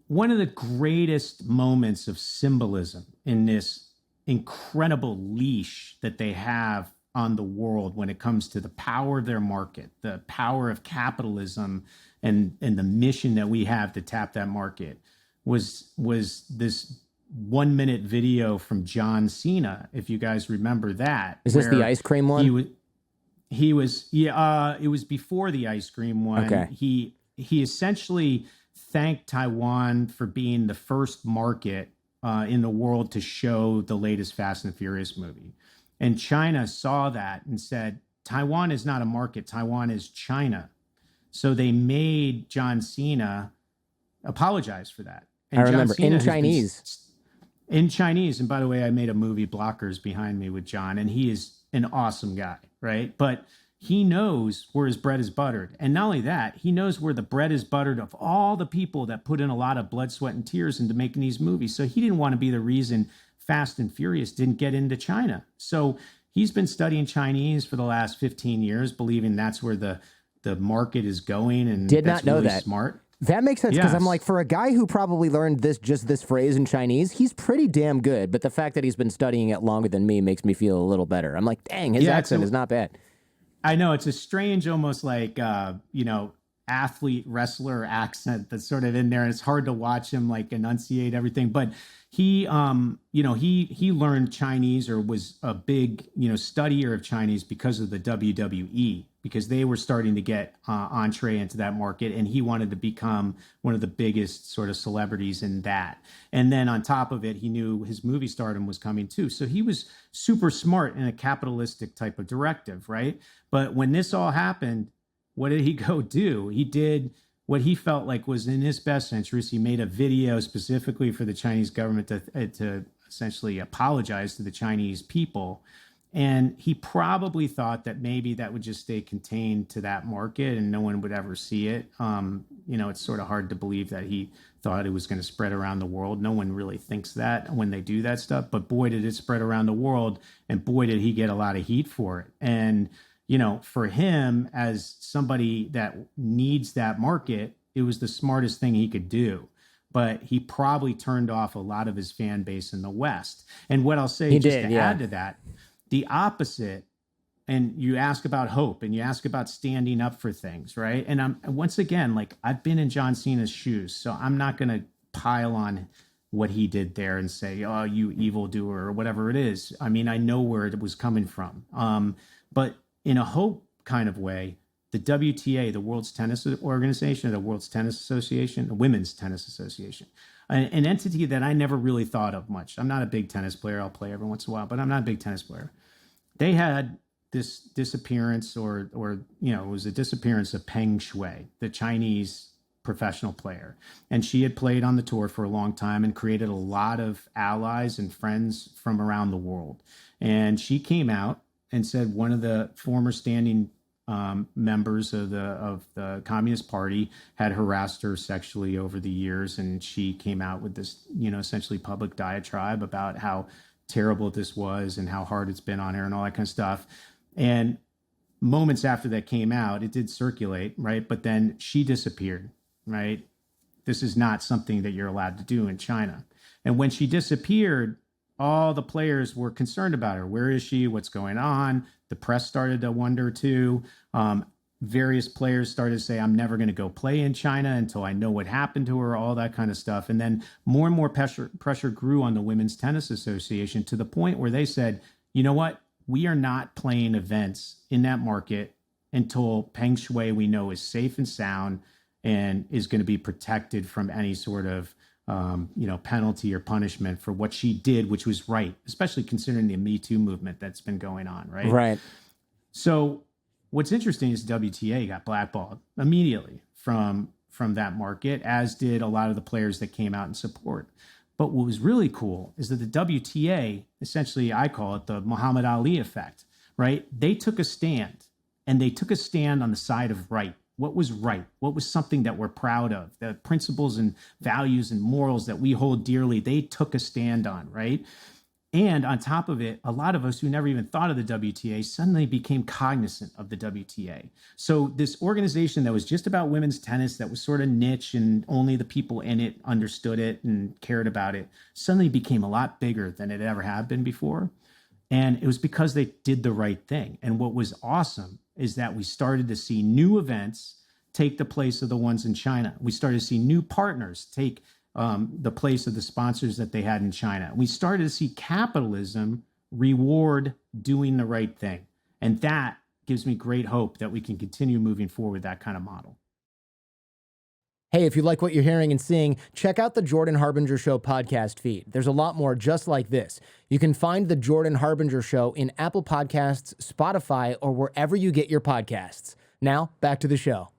One of the greatest moments of symbolism in this incredible leash that they have on the world when it comes to the power of their market, the power of capitalism, and the mission that we have to tap that market was this 1 minute video from John Cena, if you guys remember that. Is this the ice cream one? It was before the ice cream one. Okay. He essentially thanked Taiwan for being the first market in the world to show the latest Fast and Furious movie. And China saw that and said, Taiwan is not a market. Taiwan is China. So they made John Cena apologize for that. And I remember in Chinese. In Chinese. And by the way, I made a movie, Blockers, behind me with John, and he is an awesome guy, right? But he knows where his bread is buttered. And not only that, he knows where the bread is buttered of all the people that put in a lot of blood, sweat, and tears into making these movies. So he didn't want to be the reason Fast and Furious didn't get into China. So he's been studying Chinese for the last 15 years, believing that's where the market is going. And did that's not know really that. Smart. That makes sense because Yes. I'm like, for a guy who probably learned this phrase in Chinese, he's pretty damn good. But the fact that he's been studying it longer than me makes me feel a little better. I'm like, dang, his accent is not bad. I know, it's a strange, almost like, athlete wrestler accent that's sort of in there. And it's hard to watch him like enunciate everything. But he learned Chinese, or was a big, studier of Chinese because of the WWE, because they were starting to get entree into that market. And he wanted to become one of the biggest sort of celebrities in that. And then on top of it, he knew his movie stardom was coming too. So he was super smart in a capitalistic type of directive, right? But when this all happened, what did he go do? He did what he felt like was in his best interest. He made a video specifically for the Chinese government to essentially apologize to the Chinese people. And he probably thought that maybe that would just stay contained to that market and no one would ever see it. It's sort of hard to believe that he thought it was going to spread around the world. No one really thinks that when they do that stuff. But boy, did it spread around the world. And boy, did he get a lot of heat for it. And for him, as somebody that needs that market, it was the smartest thing he could do. But he probably turned off a lot of his fan base in the West. And what I'll say, add to that, the opposite, and you ask about hope and you ask about standing up for things, right? And once again, like, I've been in John Cena's shoes, so I'm not going to pile on what he did there and say, oh, you evildoer, or whatever it is. I mean, I know where it was coming from. But in a hope kind of way, the WTA, the World's Tennis Organization, the World's Tennis Association, the Women's Tennis Association, an entity that I never really thought of much. I'm not a big tennis player. I'll play every once in a while, but I'm not a big tennis player. They had this disappearance, or it was a disappearance of Peng Shuai, the Chinese professional player. And she had played on the tour for a long time and created a lot of allies and friends from around the world. And she came out and said one of the former standing members of the Communist Party had harassed her sexually over the years, and she came out with this, essentially public diatribe about how terrible this was and how hard it's been on her and all that kind of stuff. And moments after that came out, it did circulate, right? But then she disappeared, right? This is not something that you're allowed to do in China. And when she disappeared, all the players were concerned about her. Where is she? What's going on? The press started to wonder too. Various players started to say, I'm never going to go play in China until I know what happened to her, all that kind of stuff. And then more and more pressure grew on the Women's Tennis Association, to the point where they said, you know what? We are not playing events in that market until Peng Shuai, we know, is safe and sound and is going to be protected from any sort of penalty or punishment for what she did, which was right, especially considering the Me Too movement that's been going on, right? Right. So what's interesting is WTA got blackballed immediately from that market, as did a lot of the players that came out in support. But what was really cool is that the WTA, essentially, I call it the Muhammad Ali effect, right? They took a stand, and they took a stand on the side of right. What was right? What was something that we're proud of? The principles and values and morals that we hold dearly, they took a stand on, right? And on top of it, a lot of us who never even thought of the WTA suddenly became cognizant of the WTA. So this organization that was just about women's tennis, that was sort of niche and only the people in it understood it and cared about it, suddenly became a lot bigger than it ever had been before. And it was because they did the right thing. And what was awesome is that we started to see new events take the place of the ones in China. We started to see new partners take the place of the sponsors that they had in China. We started to see capitalism reward doing the right thing. And that gives me great hope that we can continue moving forward that kind of model. Hey, if you like what you're hearing and seeing, check out the Jordan Harbinger Show podcast feed. There's a lot more just like this. You can find the Jordan Harbinger Show in Apple Podcasts, Spotify, or wherever you get your podcasts. Now, back to the show.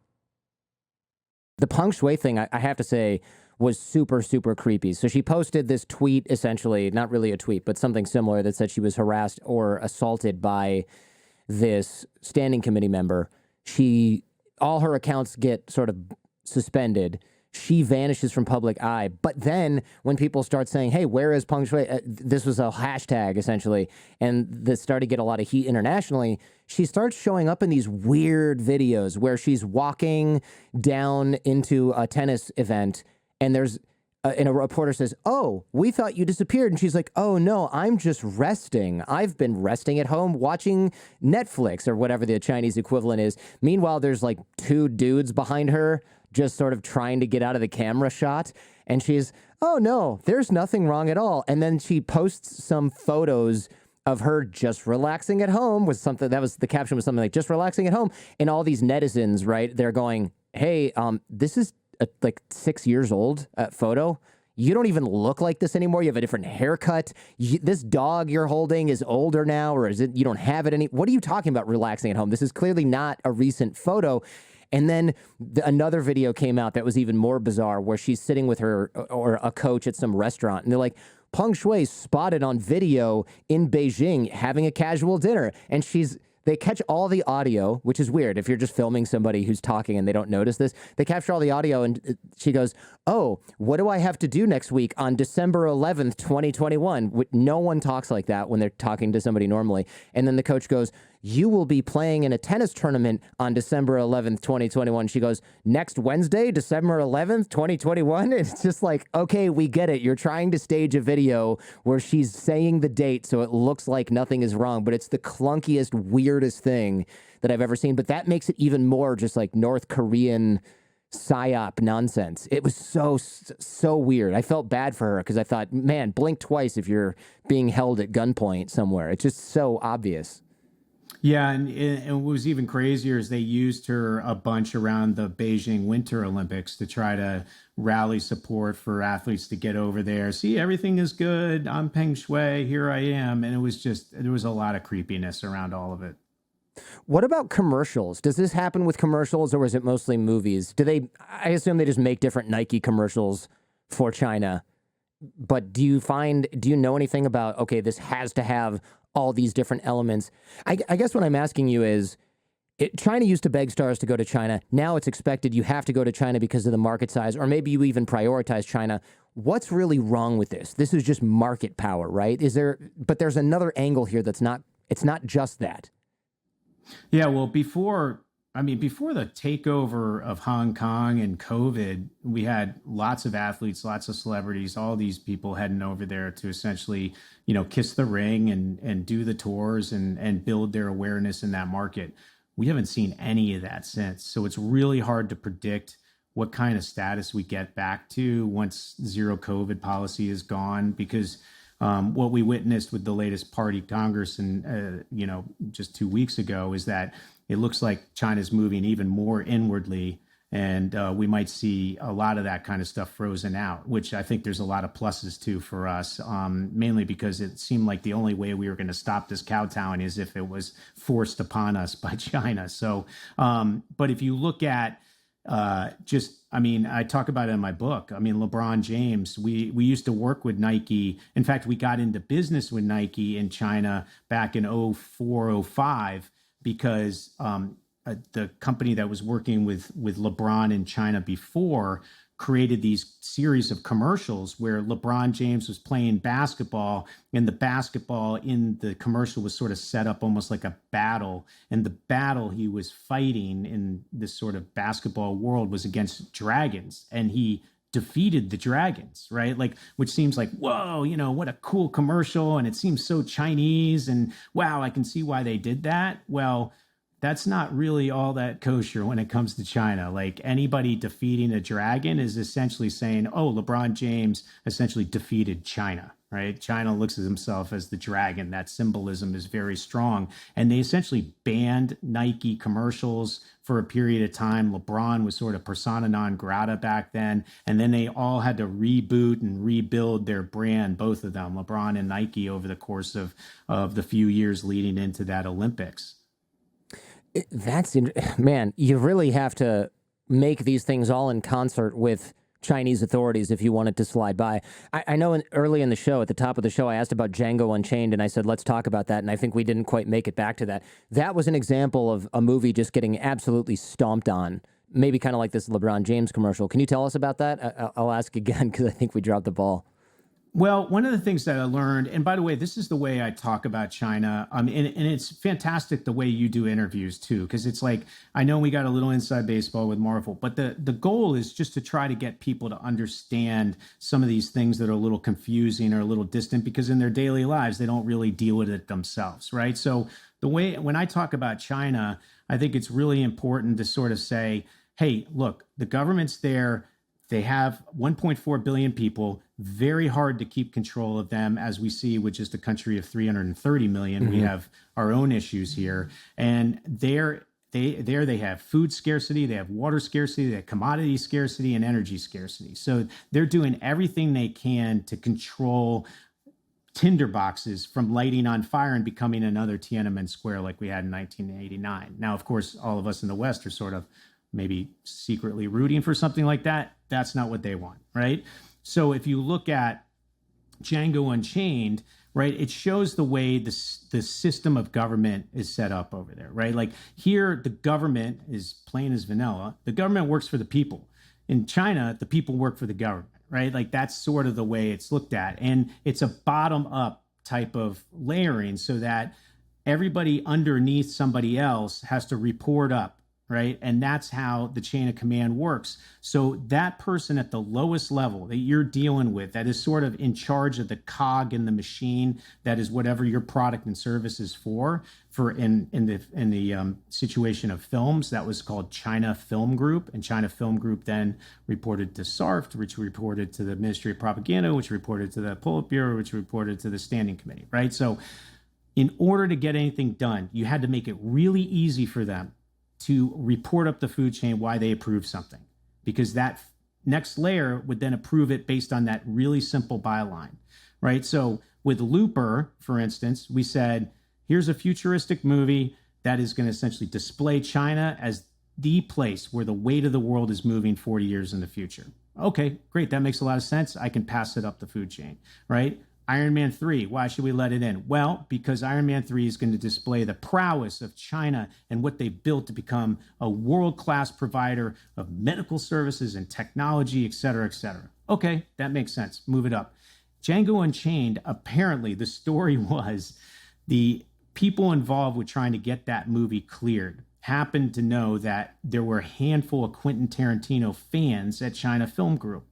The Peng Shuai thing, I have to say, was super, super creepy. So she posted this tweet, essentially, not really a tweet, but something similar that said she was harassed or assaulted by this standing committee member. All her accounts get sort of suspended. She vanishes from public eye. But then when people start saying, hey, where is Peng Shuai? This was a hashtag, essentially, and this started to get a lot of heat internationally. She starts showing up in these weird videos where she's walking down into a tennis event, and and a reporter says, oh, we thought you disappeared. And she's like, oh, no, I'm just resting. I've been resting at home watching Netflix or whatever the Chinese equivalent is. Meanwhile, there's like two dudes behind her just sort of trying to get out of the camera shot. And she's, oh, no, there's nothing wrong at all. And then she posts some photos of her just relaxing at home with something that was, the caption was something like just relaxing at home. And all these netizens, right, they're going, hey, this is like 6 years old photo. You don't even look like this anymore. You have a different haircut. This dog you're holding is older now, or is it you don't have it any? What are you talking about relaxing at home? This is clearly not a recent photo. And then another video came out that was even more bizarre, where she's sitting with her or a coach at some restaurant, and they're like, Peng Shuai spotted on video in Beijing having a casual dinner, and they catch all the audio, which is weird if you're just filming somebody who's talking and they don't notice this. They capture all the audio, and she goes, oh, what do I have to do next week on December 11th, 2021? No one talks like that when they're talking to somebody normally. And then the coach goes, you will be playing in a tennis tournament on December 11th, 2021. She goes, next Wednesday, December 11th, 2021? It's just like, okay, we get it. You're trying to stage a video where she's saying the date so it looks like nothing is wrong, but it's the clunkiest, weirdest thing that I've ever seen. But that makes it even more just like North Korean psyop nonsense. It was so weird. I felt bad for her because I thought, man, blink twice if you're being held at gunpoint somewhere. It's just so obvious. Yeah, and what was even crazier is they used her a bunch around the Beijing Winter Olympics to try to rally support for athletes to get over there. See, everything is good. I'm Peng Shuai. Here I am. And it was just, there was a lot of creepiness around all of it. What about commercials? Does this happen with commercials, or is it mostly movies? I assume they just make different Nike commercials for China. But do you know anything about, okay, this has to have all these different elements? I guess what I'm asking you is, China used to beg stars to go to China. Now it's expected you have to go to China because of the market size, or maybe you even prioritize China. What's really wrong with this? This is just market power, right? But there's another angle here it's not just that. Yeah, well, before the takeover of Hong Kong and COVID, we had lots of athletes, lots of celebrities, all these people heading over there to essentially, kiss the ring and do the tours and build their awareness in that market. We haven't seen any of that since. So it's really hard to predict what kind of status we get back to once zero COVID policy is gone, because what we witnessed with the latest party Congress and, just 2 weeks ago is that it looks like China's moving even more inwardly, and we might see a lot of that kind of stuff frozen out, which I think there's a lot of pluses too for us, mainly because it seemed like the only way we were going to stop this kowtowing is if it was forced upon us by China. So, but if you look at I talk about it in my book. LeBron James, we used to work with Nike. In fact, we got into business with Nike in China back in 04, 05, because the company that was working with LeBron in China before created these series of commercials where LeBron James was playing basketball, and the basketball in the commercial was sort of set up almost like a battle. And the battle he was fighting in this sort of basketball world was against dragons, and he defeated the dragons, right? Like, which seems like, whoa, you know, what a cool commercial. And it seems so Chinese, and wow, I can see why they did that. Well, that's not really all that kosher when it comes to China. Like, anybody defeating a dragon is essentially saying, oh, LeBron James essentially defeated China, right? China looks at himself as the dragon. That symbolism is very strong. And they essentially banned Nike commercials for a period of time. LeBron was sort of persona non grata back then. And then they all had to reboot and rebuild their brand, both of them, LeBron and Nike, over the course of the few years leading into that Olympics. Man, you really have to make these things all in concert with Chinese authorities if you want it to slide by. I know early in the show, at the top of the show, I asked about Django Unchained, and I said, let's talk about that, and I think we didn't quite make it back to that. That was an example of a movie just getting absolutely stomped on, maybe kind of like this LeBron James commercial. Can you tell us about that? I'll ask again because I think we dropped the ball. Well, one of the things that I learned, and by the way, this is the way I talk about China, and it's fantastic the way you do interviews too, because it's like, I know we got a little inside baseball with Marvel, but the goal is just to try to get people to understand some of these things that are a little confusing or a little distant, because in their daily lives, they don't really deal with it themselves, right? So the way, when I talk about China, I think it's really important to sort of say, hey, look, the government's there. They have 1.4 billion people, very hard to keep control of them, as we see with just a country of 330 million. Mm-hmm. We have our own issues here. And they have food scarcity, they have water scarcity, they have commodity scarcity, and energy scarcity. So they're doing everything they can to control tinderboxes from lighting on fire and becoming another Tiananmen Square like we had in 1989. Now, of course, all of us in the West are sort of maybe secretly rooting for something like that. That's not what they want, right? So if you look at Django Unchained, right, it shows the way the system of government is set up over there, right? Like, here, the government is plain as vanilla. The government works for the people. In China, the people work for the government, right? Like, that's sort of the way it's looked at. And it's a bottom-up type of layering, so that everybody underneath somebody else has to report up, right? And that's how the chain of command works. So that person at the lowest level that you're dealing with, that is sort of in charge of the cog in the machine, that is whatever your product and service is for in the situation of films, that was called China Film Group. And China Film Group then reported to SARFT, which reported to the Ministry of Propaganda, which reported to the Politburo, which reported to the Standing Committee, right? So in order to get anything done, you had to make it really easy for them to report up the food chain why they approve something, because that next layer would then approve it based on that really simple byline, right? So with Looper, for instance, we said, here's a futuristic movie that is going to essentially display China as the place where the weight of the world is moving 40 years in the future. Okay, great. That makes a lot of sense. I can pass it up the food chain, right? Iron Man 3, why should we let it in? Well, because Iron Man 3 is going to display the prowess of China and what they've built to become a world-class provider of medical services and technology, et cetera, et cetera. Okay, that makes sense. Move it up. Django Unchained, apparently the story was the people involved with trying to get that movie cleared happened to know that there were a handful of Quentin Tarantino fans at China Film Group.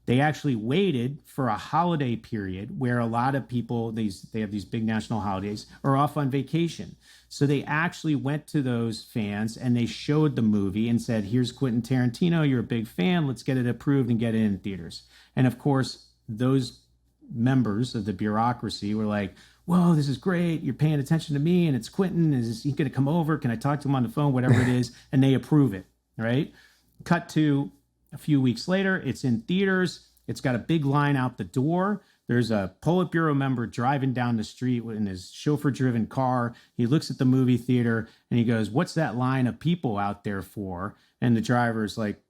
They actually waited for a holiday period where a lot of people, they have these big national holidays, are off on vacation. So they actually went to those fans and they showed the movie and said, here's Quentin Tarantino, you're a big fan, let's get it approved and get it in theaters. And of course, those members of the bureaucracy were like, whoa, this is great, you're paying attention to me, and it's Quentin, is he gonna come over, can I talk to him on the phone, whatever it is, and they approve it, right? Cut to a few weeks later, it's in theaters. It's got a big line out the door. There's a Politburo member driving down the street in his chauffeur-driven car. He looks at the movie theater and he goes, what's that line of people out there for? And the driver's like,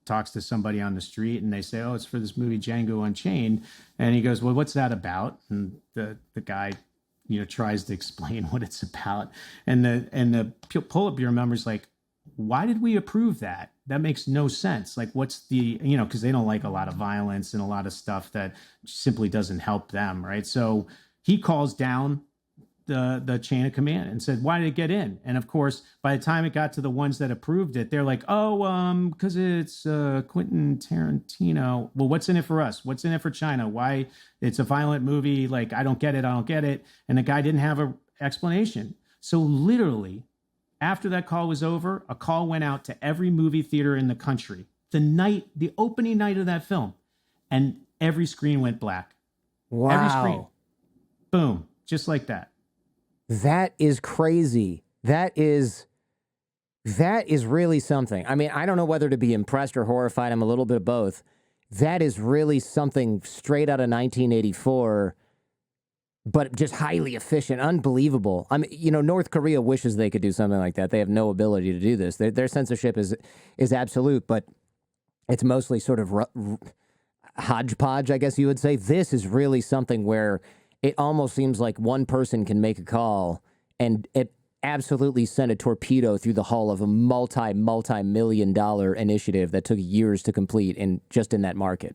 talks to somebody on the street and they say, oh, it's for this movie Django Unchained. And he goes, well, what's that about? And the guy tries to explain what it's about. And the Politburo member's like, why did we approve that? That makes no sense. Like, what's the, because they don't like a lot of violence and a lot of stuff that simply doesn't help them, right? So he calls down the chain of command and said, why did it get in? And of course, by the time it got to the ones that approved it, they're like, because it's Quentin Tarantino. Well, what's in it for us? What's in it for China? Why? It's a violent movie. Like, I don't get it. And the guy didn't have an explanation. So literally, after that call was over, a call went out to every movie theater in the country the opening night of that film, and every screen went black. Wow. Every screen. Boom. Just like that. That is crazy. That is really something. I mean, I don't know whether to be impressed or horrified. I'm a little bit of both. That is really something straight out of 1984, but just highly efficient, unbelievable. I mean, North Korea wishes they could do something like that. They have no ability to do this. Their censorship is absolute, but it's mostly sort of hodgepodge, I guess you would say. This is really something where it almost seems like one person can make a call and it absolutely sent a torpedo through the hull of a multi-million-dollar initiative that took years to complete just in that market.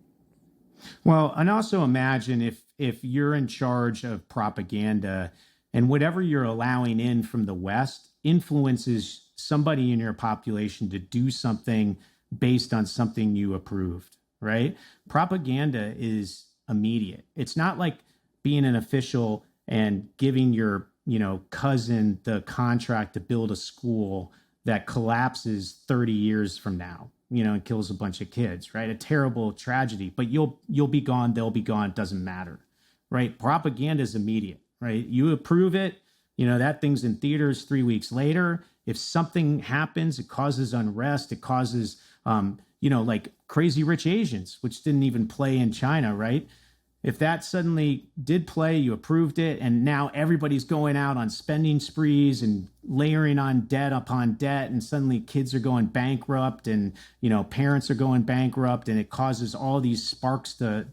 Well, and also imagine if you're in charge of propaganda and whatever you're allowing in from the West influences somebody in your population to do something based on something you approved, right? Propaganda is immediate. It's not like being an official and giving your, cousin the contract to build a school that collapses 30 years from now, and kills a bunch of kids, right? A terrible tragedy, but you'll be gone, they'll be gone, it doesn't matter, right? Propaganda is immediate, right? You approve it, that thing's in theaters 3 weeks later. If something happens, it causes unrest, it causes, like Crazy Rich Asians, which didn't even play in China, right? If that suddenly did play, you approved it, and now everybody's going out on spending sprees and layering on debt upon debt, and suddenly kids are going bankrupt and, parents are going bankrupt, and it causes all these sparks to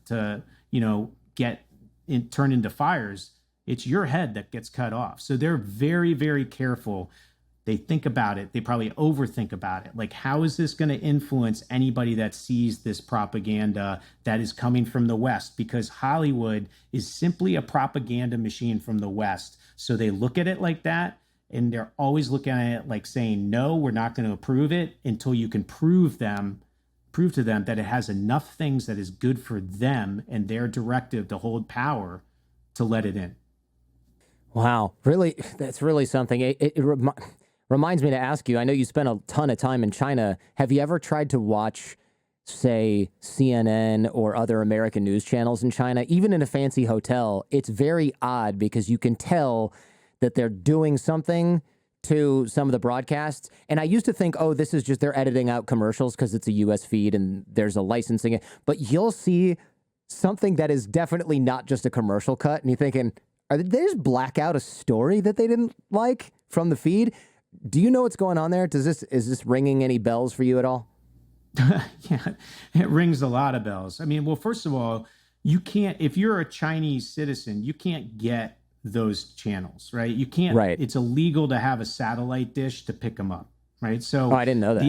turn into fires. It's your head that gets cut off. So they're very, very careful. They think about it. They probably overthink about it. Like, how is this going to influence anybody that sees this propaganda that is coming from the West? Because Hollywood is simply a propaganda machine from the West. So they look at it like that, and they're always looking at it like saying, no, we're not going to approve it until you can prove to them that it has enough things that is good for them and their directive to hold power to let it in. Wow. Really, that's really something. It reminds me to ask you, I know you spent a ton of time in China. Have you ever tried to watch, say, CNN or other American news channels in China? Even in a fancy hotel, it's very odd because you can tell that they're doing something to some of the broadcasts. And I used to think, oh, this is just they're editing out commercials because it's a US feed and there's a licensing. But you'll see something that is definitely not just a commercial cut. And you're thinking, did they just black out a story that they didn't like from the feed? Do you know what's going on there? Is this ringing any bells for you at all? Yeah, it rings a lot of bells. I mean, well, first of all, you can't, if you're a Chinese citizen, you can't get those channels, right? You can't, right. It's illegal to have a satellite dish to pick them up, right? So I didn't know that.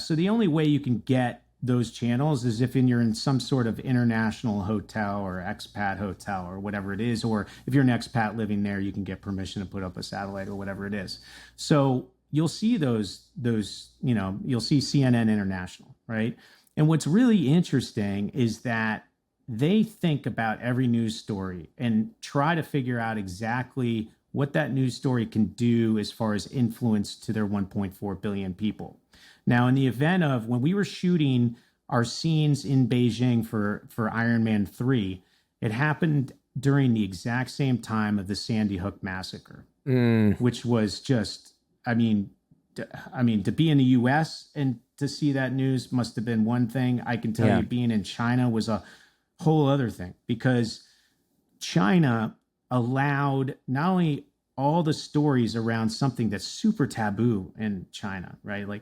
So the only way you can get those channels is if you're in some sort of international hotel or expat hotel or whatever it is, or if you're an expat living there, you can get permission to put up a satellite or whatever it is. So you'll see those, you'll see CNN International, right? And what's really interesting is that they think about every news story and try to figure out exactly what that news story can do as far as influence to their 1.4 billion people. Now, in the event of when we were shooting our scenes in Beijing for Iron Man 3, it happened during the exact same time of the Sandy Hook massacre, which was just, I mean, to be in the U.S. and to see that news must have been one thing. I can tell you being in China was a whole other thing, because China allowed not only all the stories around something that's super taboo in China, right? Like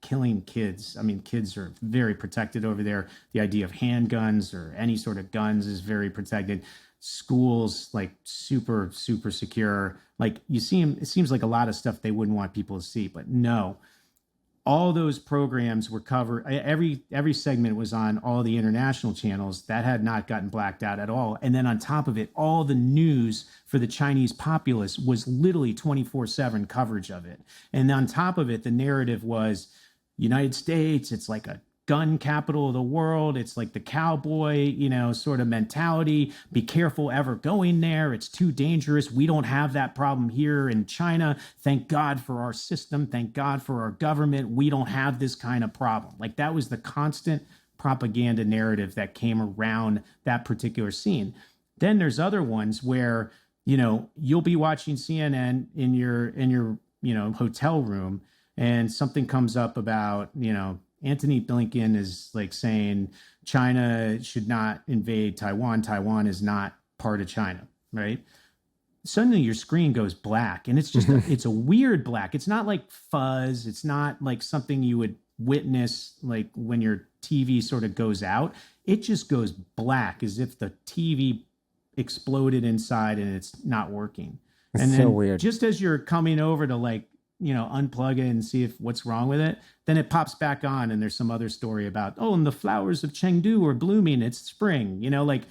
killing kids. I mean, kids are very protected over there. The idea of handguns or any sort of guns is very protected. schools like super, super secure. Like it seems like a lot of stuff they wouldn't want people to see, but no, all those programs were covered. Every segment was on all the international channels that had not gotten blacked out at all. And then on top of it, all the news for the Chinese populace was literally 24/7 coverage of it. And on top of it, the narrative was United States, it's like a gun capital of the world. It's like the cowboy, sort of mentality. Be careful ever going there. It's too dangerous. We don't have that problem here in China. Thank God for our system. Thank God for our government. We don't have this kind of problem. Like that was the constant propaganda narrative that came around that particular scene. Then there's other ones where, you'll be watching CNN in your hotel room and something comes up about, Antony Blinken is like saying China should not invade Taiwan. Taiwan is not part of China, right? Suddenly your screen goes black and it's just, it's a weird black. It's not like fuzz. It's not like something you would witness like when your TV sort of goes out. It just goes black as if the TV exploded inside and it's not working. And then weird. Just as you're coming over to like, unplug it and see if what's wrong with it, then it pops back on and there's some other story about, and the flowers of Chengdu are blooming. It's spring, like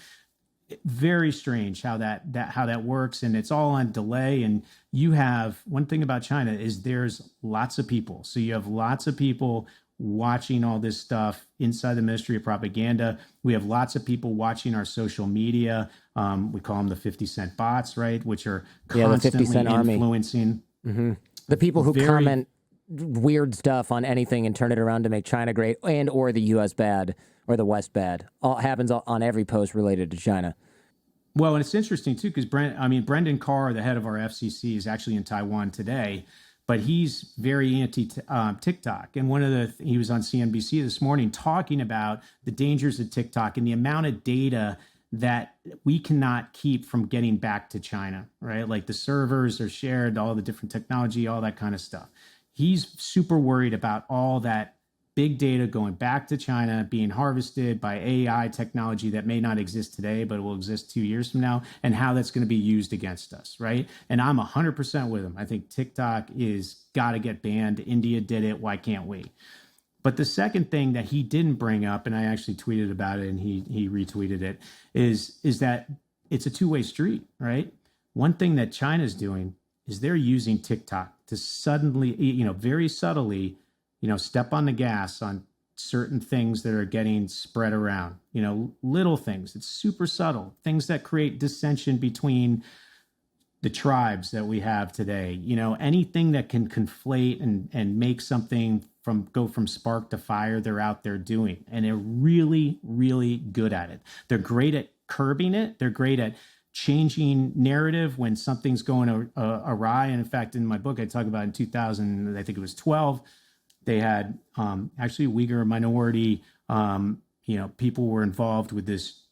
very strange how that works. And it's all on delay. And you have one thing about China is there's lots of people. So you have lots of people watching all this stuff inside the Ministry of Propaganda. We have lots of people watching our social media. We call them the 50 Cent bots, right? Which are constantly influencing. Mm-hmm. The people who comment weird stuff on anything and turn it around to make China great and or the U.S. bad or the West bad. All happens on every post related to China. Well, and it's interesting, too, because Brendan Carr, the head of our FCC, is actually in Taiwan today, but he's very anti-TikTok. And he was on CNBC this morning talking about the dangers of TikTok and the amount of data that we cannot keep from getting back to China, right? Like the servers are shared, all the different technology, all that kind of stuff. He's super worried about all that big data going back to China, being harvested by AI technology that may not exist today, but it will exist 2 years from now, and how that's going to be used against us, right? And I'm 100% with him. I think TikTok is got to get banned. India did it. Why can't we? But the second thing that he didn't bring up, and I actually tweeted about it and he retweeted it, is that it's a two-way street, right? One thing that China's doing is they're using TikTok to suddenly, very subtly, step on the gas on certain things that are getting spread around, little things. It's super subtle, things that create dissension between the tribes that we have today, anything that can conflate and make something go from spark to fire, they're out there doing. And they're really, really good at it. They're great at curbing it. They're great at changing narrative when something's going awry. And in fact, in my book, I talk about in 2000, I think it was 12, they had actually Uyghur minority, people were involved with this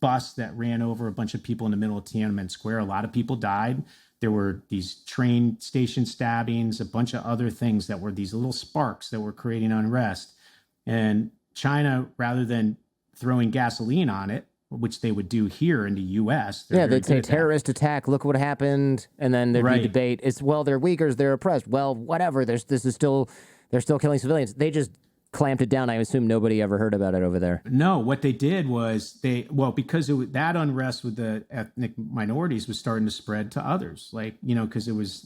bus that ran over a bunch of people in the middle of Tiananmen Square. A lot of people died. There were these train station stabbings, a bunch of other things that were these little sparks that were creating unrest. And China, rather than throwing gasoline on it, which they would do here in the U.S. They'd say terrorist attack, look what happened. And then there'd be debate. They're Uyghurs, they're oppressed. Well, whatever. They're still killing civilians. They just clamped it down. I assume nobody ever heard about it over there. No, what they did was because that unrest with the ethnic minorities was starting to spread to others, because it was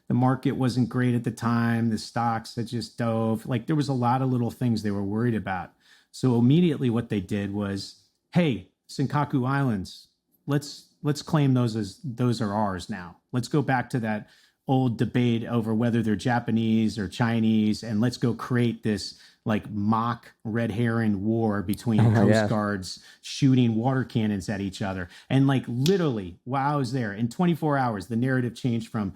the market wasn't great at the time. The stocks had just dove. Like there was a lot of little things they were worried about. So immediately what they did was, hey, Senkaku Islands, let's claim those are ours now. Let's go back to that old debate over whether they're Japanese or Chinese, and let's go create this like mock red herring war between Coast Guards shooting water cannons at each other. And like literally, while I was there, in 24 hours, the narrative changed from,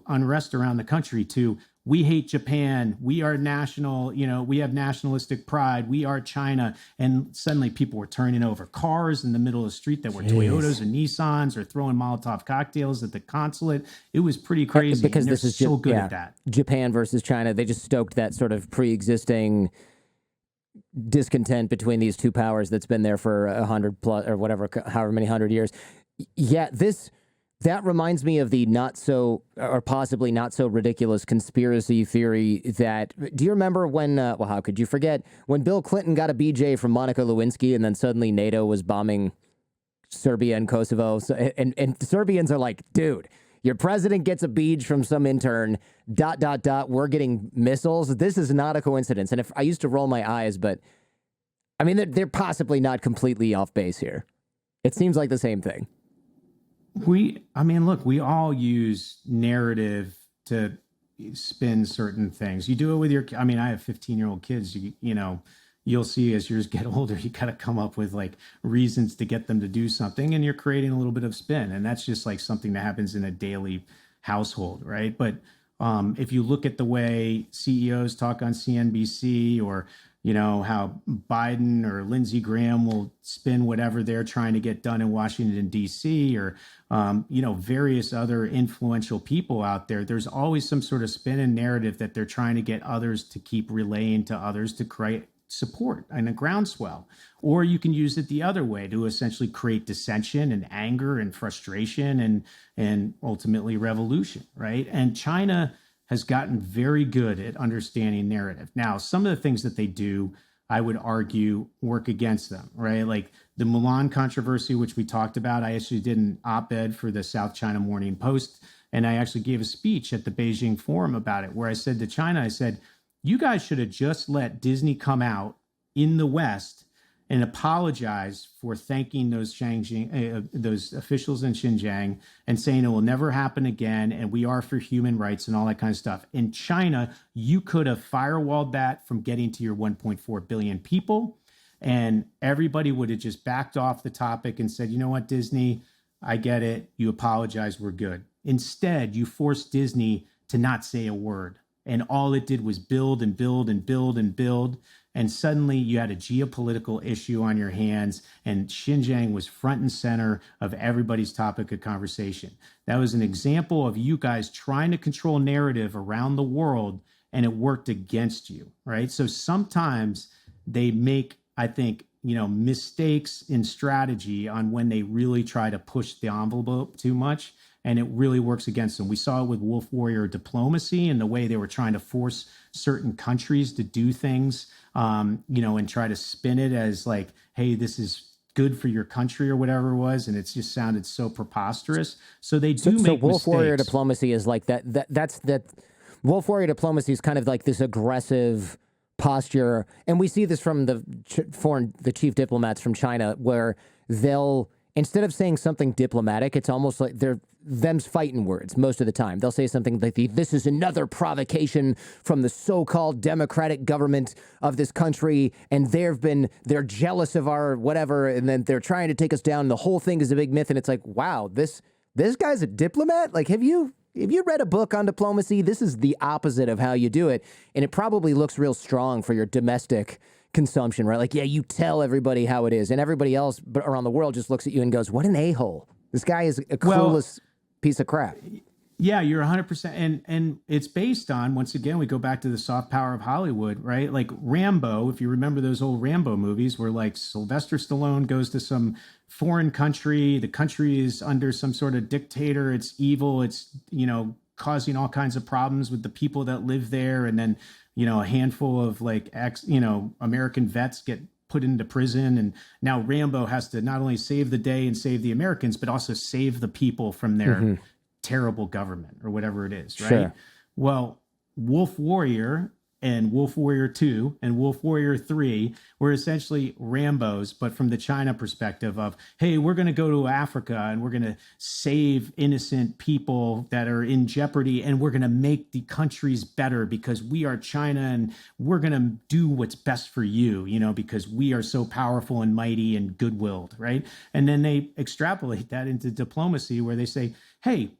unrest around the country to, we hate Japan, we are national, we have nationalistic pride, we are China. And suddenly people were turning over cars in the middle of the street that were Toyotas or Nissans, or throwing Molotov cocktails at the consulate. It was pretty crazy. Because this is so good at that. Japan versus China. They just stoked that sort of pre-existing discontent between these two powers that's been there for 100 plus or whatever, however many 100 years. Yeah, that reminds me of the not so, or possibly not so ridiculous conspiracy theory that, do you remember when, well, how could you forget, when Bill Clinton got a BJ from Monica Lewinsky and then suddenly NATO was bombing Serbia and Kosovo? So, and Serbians are like, dude, your president gets a beej from some intern, ... we're getting missiles. This is not a coincidence. And if I used to roll my eyes, but I mean, they're possibly not completely off base here. It seems like the same thing. Look, we all use narrative to spin certain things. You do it with your, I have 15-year-old kids, you'll see as yours get older, you got to come up with like reasons to get them to do something, and you're creating a little bit of spin. And that's just like something that happens in a daily household, right? But if you look at the way CEOs talk on CNBC, or how Biden or Lindsey Graham will spin whatever they're trying to get done in Washington, D.C., or, various other influential people out there, there's always some sort of spin and narrative that they're trying to get others to keep relaying to others to create support and a groundswell. Or you can use it the other way to essentially create dissension and anger and frustration and ultimately revolution, right? And China has gotten very good at understanding narrative. Now, some of the things that they do, I would argue, work against them, right? Like the Mulan controversy, which we talked about. I actually did an op-ed for the South China Morning Post, and I actually gave a speech at the Beijing Forum about it, where I said to China, I said, you guys should have just let Disney come out in the West and apologize for thanking those those officials in Xinjiang and saying it will never happen again, and we are for human rights and all that kind of stuff. In China, you could have firewalled that from getting to your 1.4 billion people, and everybody would have just backed off the topic and said, you know what, Disney, I get it. You apologize. We're good. Instead, you forced Disney to not say a word. And all it did was build and build and build and build. And suddenly you had a geopolitical issue on your hands, and Xinjiang was front and center of everybody's topic of conversation. That was an example of you guys trying to control narrative around the world, and it worked against you, right? So sometimes they make, I think, mistakes in strategy on when they really try to push the envelope too much, and it really works against them. We saw it with Wolf Warrior diplomacy and the way they were trying to force certain countries to do things, and try to spin it as like, hey, this is good for your country or whatever it was, and it just sounded so preposterous. So they do make Wolf mistakes. Warrior diplomacy is like that. That's Wolf Warrior diplomacy is kind of like this aggressive posture, and we see this from the chief diplomats from China, where they'll, instead of saying something diplomatic, it's almost like them's fighting words most of the time. They'll say something like, this is another provocation from the so-called democratic government of this country, and they're jealous of our whatever, and then they're trying to take us down. The whole thing is a big myth, and it's like, wow, this guy's a diplomat? Like, have you read a book on diplomacy? This is the opposite of how you do it, and it probably looks real strong for your domestic consumption, right? Like, yeah, you tell everybody how it is, and everybody else around the world just looks at you and goes, what an a-hole. This guy is a clueless piece of crap. Yeah, you're 100%. And it's based on, once again, we go back to the soft power of Hollywood, right? Like Rambo, if you remember those old Rambo movies where like Sylvester Stallone goes to some foreign country, the country is under some sort of dictator, it's evil, it's, causing all kinds of problems with the people that live there. And then, a handful of like American vets get put into prison, and now Rambo has to not only save the day and save the Americans, but also save the people from their terrible government or whatever it is, right? Sure. Well, Wolf Warrior and Wolf Warrior 2 and Wolf Warrior 3 were essentially Rambos, but from the China perspective of, hey, we're going to go to Africa and we're going to save innocent people that are in jeopardy, and we're going to make the countries better because we are China, and we're going to do what's best for you, because we are so powerful and mighty and good-willed, right? And then they extrapolate that into diplomacy where they say, hey,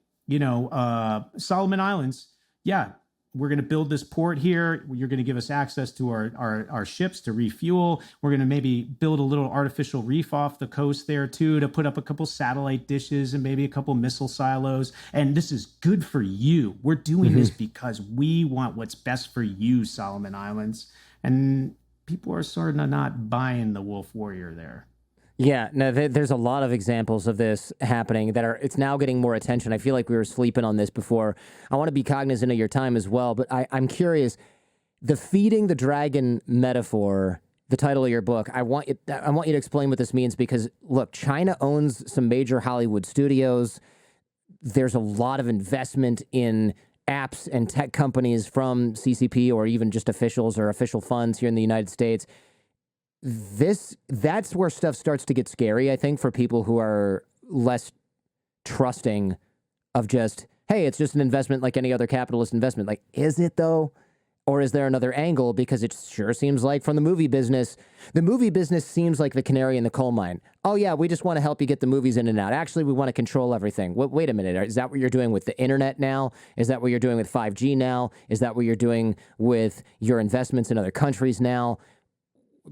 Solomon Islands, yeah, we're going to build this port here. You're going to give us access to our ships to refuel. We're going to maybe build a little artificial reef off the coast there too, to put up a couple satellite dishes and maybe a couple missile silos. And this is good for you. We're doing this because we want what's best for you, Solomon Islands. And people are sort of not buying the wolf warrior there. Yeah, no, there's a lot of examples of this happening that are, it's now getting more attention. I feel like we were sleeping on this before. I want to be cognizant of your time as well, but I'm curious, the feeding the dragon metaphor, the title of your book, I want you to explain what this means, because look, China owns some major Hollywood studios. There's a lot of investment in apps and tech companies from CCP or even just officials or official funds here in the United States. That's where stuff starts to get scary, I think, for people who are less trusting of just, hey, it's just an investment like any other capitalist investment. Like, is it though? Or is there another angle? Because it sure seems like from the movie business seems like the canary in the coal mine. Oh yeah, we just want to help you get the movies in and out. Actually, we want to control everything. Wait a minute. Is that what you're doing with the internet now? Is that what you're doing with 5G now? Is that what you're doing with your investments in other countries now?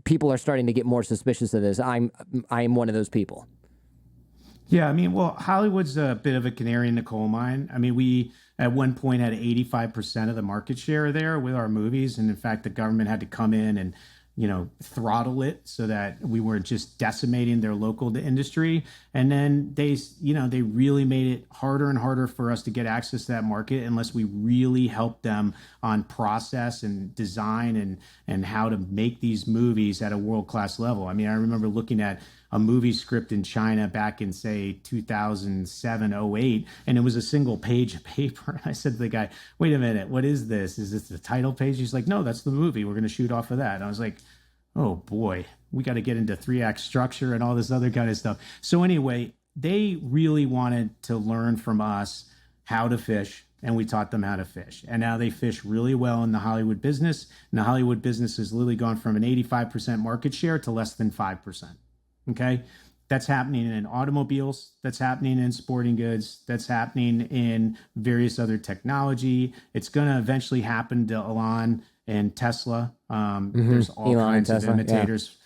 People are starting to get more suspicious of this. I'm one of those people. Yeah, I mean, well, Hollywood's a bit of a canary in the coal mine. I mean, we at one point had 85% of the market share there with our movies, and in fact, the government had to come in and throttle it so that we weren't just decimating their local industry. And then they really made it harder and harder for us to get access to that market unless we really helped them on process and design and how to make these movies at a world-class level. I mean, I remember looking at a movie script in China back in, say, 2007, 08, and it was a single page of paper. I said to the guy, wait a minute, what is this? Is this the title page? He's like, no, that's the movie. We're going to shoot off of that. And I was like, oh boy, we got to get into 3-act structure and all this other kind of stuff. So anyway, they really wanted to learn from us how to fish, and we taught them how to fish. And now they fish really well in the Hollywood business. And the Hollywood business has literally gone from an 85% market share to less than 5%. Okay. That's happening in automobiles. That's happening in sporting goods. That's happening in various other technology. It's going to eventually happen to Elon and Tesla. There's all Elon kinds and of Tesla, imitators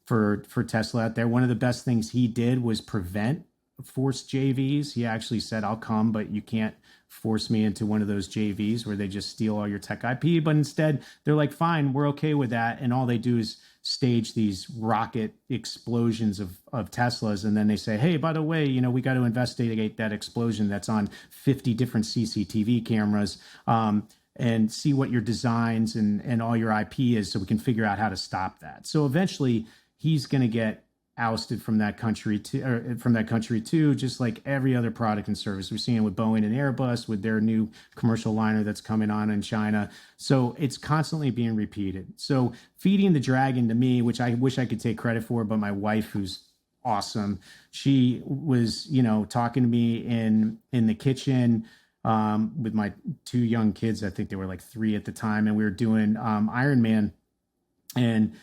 for Tesla out there. One of the best things he did was prevent forced JVs. He actually said, I'll come, but you can't force me into one of those JVs where they just steal all your tech IP. But instead, they're like, fine, we're okay with that. And all they do is stage these rocket explosions of Teslas. And then they say, hey, by the way, we got to investigate that explosion that's on 50 different CCTV cameras and see what your designs and all your IP is so we can figure out how to stop that. So eventually he's going to get ousted from that country too, just like every other product and service. We're seeing it with Boeing and Airbus with their new commercial liner that's coming on in China. So it's constantly being repeated. So feeding the dragon to me, which I wish I could take credit for, but my wife, who's awesome, she was, talking to me in the kitchen with my 2 young kids. I think they were like 3 at the time. And we were doing Iron Man, and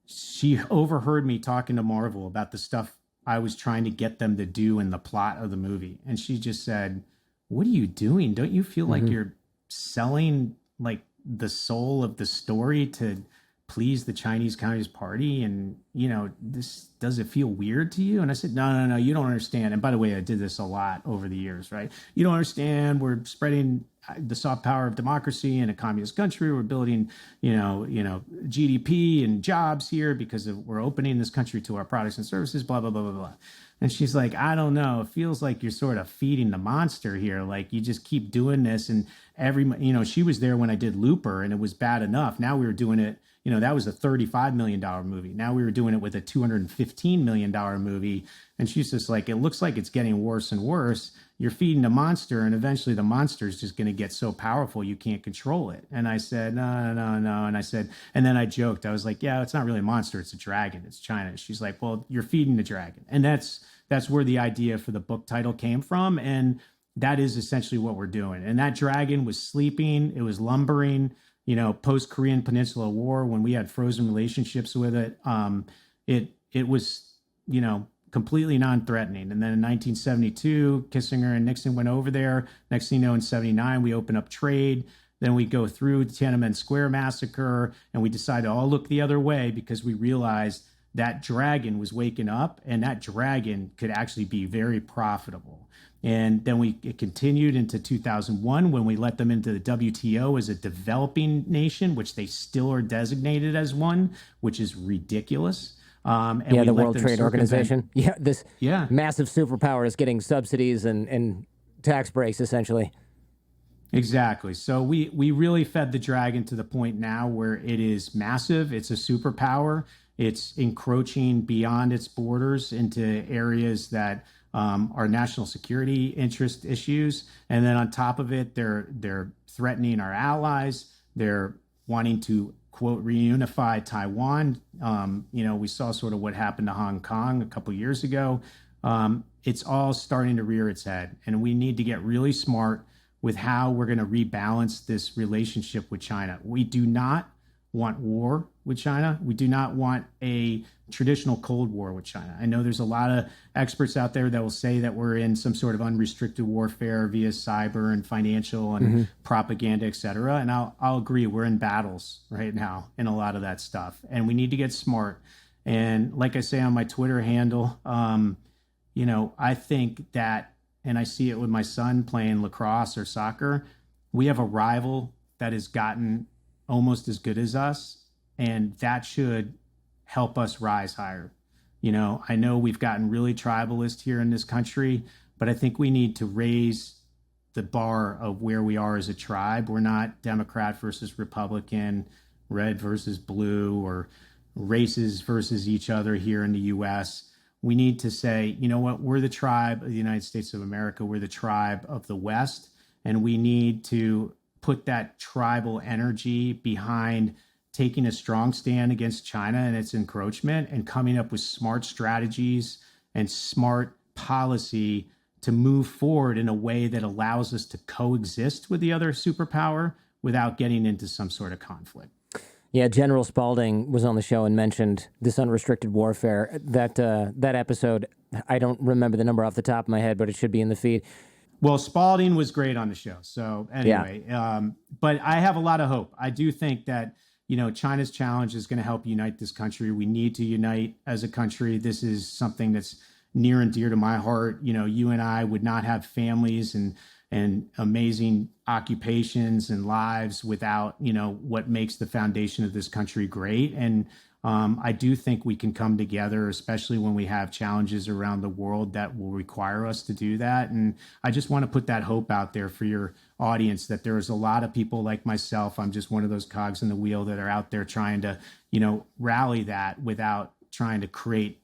she overheard me talking to Marvel about the stuff I was trying to get them to do in the plot of the movie. And she just said, what are you doing? Don't you feel like you're selling like the soul of the story to please the Chinese Communist Party? And, does it feel weird to you? And I said, no, you don't understand. And by the way, I did this a lot over the years, right? You don't understand. We're spreading the soft power of democracy in a communist country. We're building, GDP and jobs here because we're opening this country to our products and services, blah, blah, blah, blah, blah. And she's like, I don't know. It feels like you're sort of feeding the monster here. Like you just keep doing this. And she was there when I did Looper and it was bad enough. Now we were doing it. That was a $35 million movie. Now we were doing it with a $215 million movie. And she's just like, it looks like it's getting worse and worse. You're feeding the monster, and eventually the monster is just going to get so powerful you can't control it. And I said, no. And then I joked. I was like, yeah, it's not really a monster. It's a dragon. It's China. She's like, well, you're feeding the dragon. And that's where the idea for the book title came from. And that is essentially what we're doing. And that dragon was sleeping. It was lumbering. Post-Korean Peninsula War, when we had frozen relationships with it, it was, completely non-threatening. And then in 1972, Kissinger and Nixon went over there. Next thing you know, in 79, we open up trade. Then we go through the Tiananmen Square massacre, and we decided to all look the other way because we realized that dragon was waking up, and that dragon could actually be very profitable. And then it continued into 2001 when we let them into the WTO as a developing nation, which they still are designated as one, which is ridiculous. And yeah, the World Trade Organization. Yeah, this massive superpower is getting subsidies and tax breaks, essentially. Exactly. So we really fed the dragon to the point now where it is massive. It's a superpower. It's encroaching beyond its borders into areas that are national security interest issues. And then on top of it, they're threatening our allies. They're wanting to, quote, reunify Taiwan. We saw sort of what happened to Hong Kong a couple of years ago. It's all starting to rear its head. And we need to get really smart with how we're going to rebalance this relationship with China. We do not want war with China. We do not want a traditional Cold War with China. I know there's a lot of experts out there that will say that we're in some sort of unrestricted warfare via cyber and financial and propaganda, et cetera. And I'll agree, we're in battles right now in a lot of that stuff. And we need to get smart. And like I say on my Twitter handle, I think that, and I see it with my son playing lacrosse or soccer, we have a rival that has gotten almost as good as us, and that should help us rise higher. I know we've gotten really tribalist here in this country, but I think we need to raise the bar of where we are as a tribe. We're not Democrat versus Republican, red versus blue, or races versus each other here in the U.S. We need to say, you know what, we're the tribe of the United States of America. We're the tribe of the West, and we need to put that tribal energy behind taking a strong stand against China and its encroachment and coming up with smart strategies and smart policy to move forward in a way that allows us to coexist with the other superpower without getting into some sort of conflict. Yeah, General Spalding was on the show and mentioned this unrestricted warfare. That episode, I don't remember the number off the top of my head, but it should be in the feed. Well, Spalding was great on the show. So anyway, but I have a lot of hope. I do think that, China's challenge is going to help unite this country. We need to unite as a country. This is something that's near and dear to my heart. You and I would not have families and amazing occupations and lives without, what makes the foundation of this country great. And I do think we can come together, especially when we have challenges around the world that will require us to do that. And I just want to put that hope out there for your audience that there's a lot of people like myself. I'm just one of those cogs in the wheel that are out there trying to, rally that without trying to create,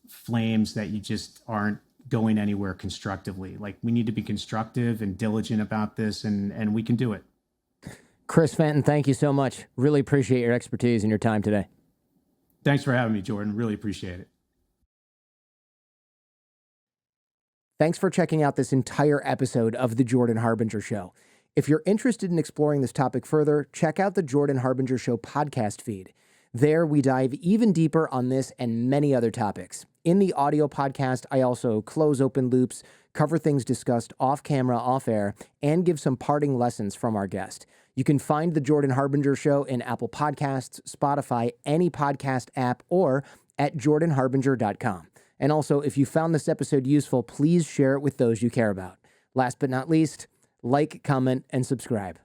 flames that you just aren't going anywhere constructively. Like, we need to be constructive and diligent about this, and we can do it. Chris Fenton, thank you so much. Really appreciate your expertise and your time today. Thanks for having me, Jordan. Really appreciate it. Thanks for checking out this entire episode of The Jordan Harbinger Show. If you're interested in exploring this topic further, check out the Jordan Harbinger Show podcast feed. There, we dive even deeper on this and many other topics. In the audio podcast, I also close open loops, cover things discussed off camera, off air, and give some parting lessons from our guest. You can find The Jordan Harbinger Show in Apple Podcasts, Spotify, any podcast app, or at jordanharbinger.com. And also, if you found this episode useful, please share it with those you care about. Last but not least, like, comment, and subscribe.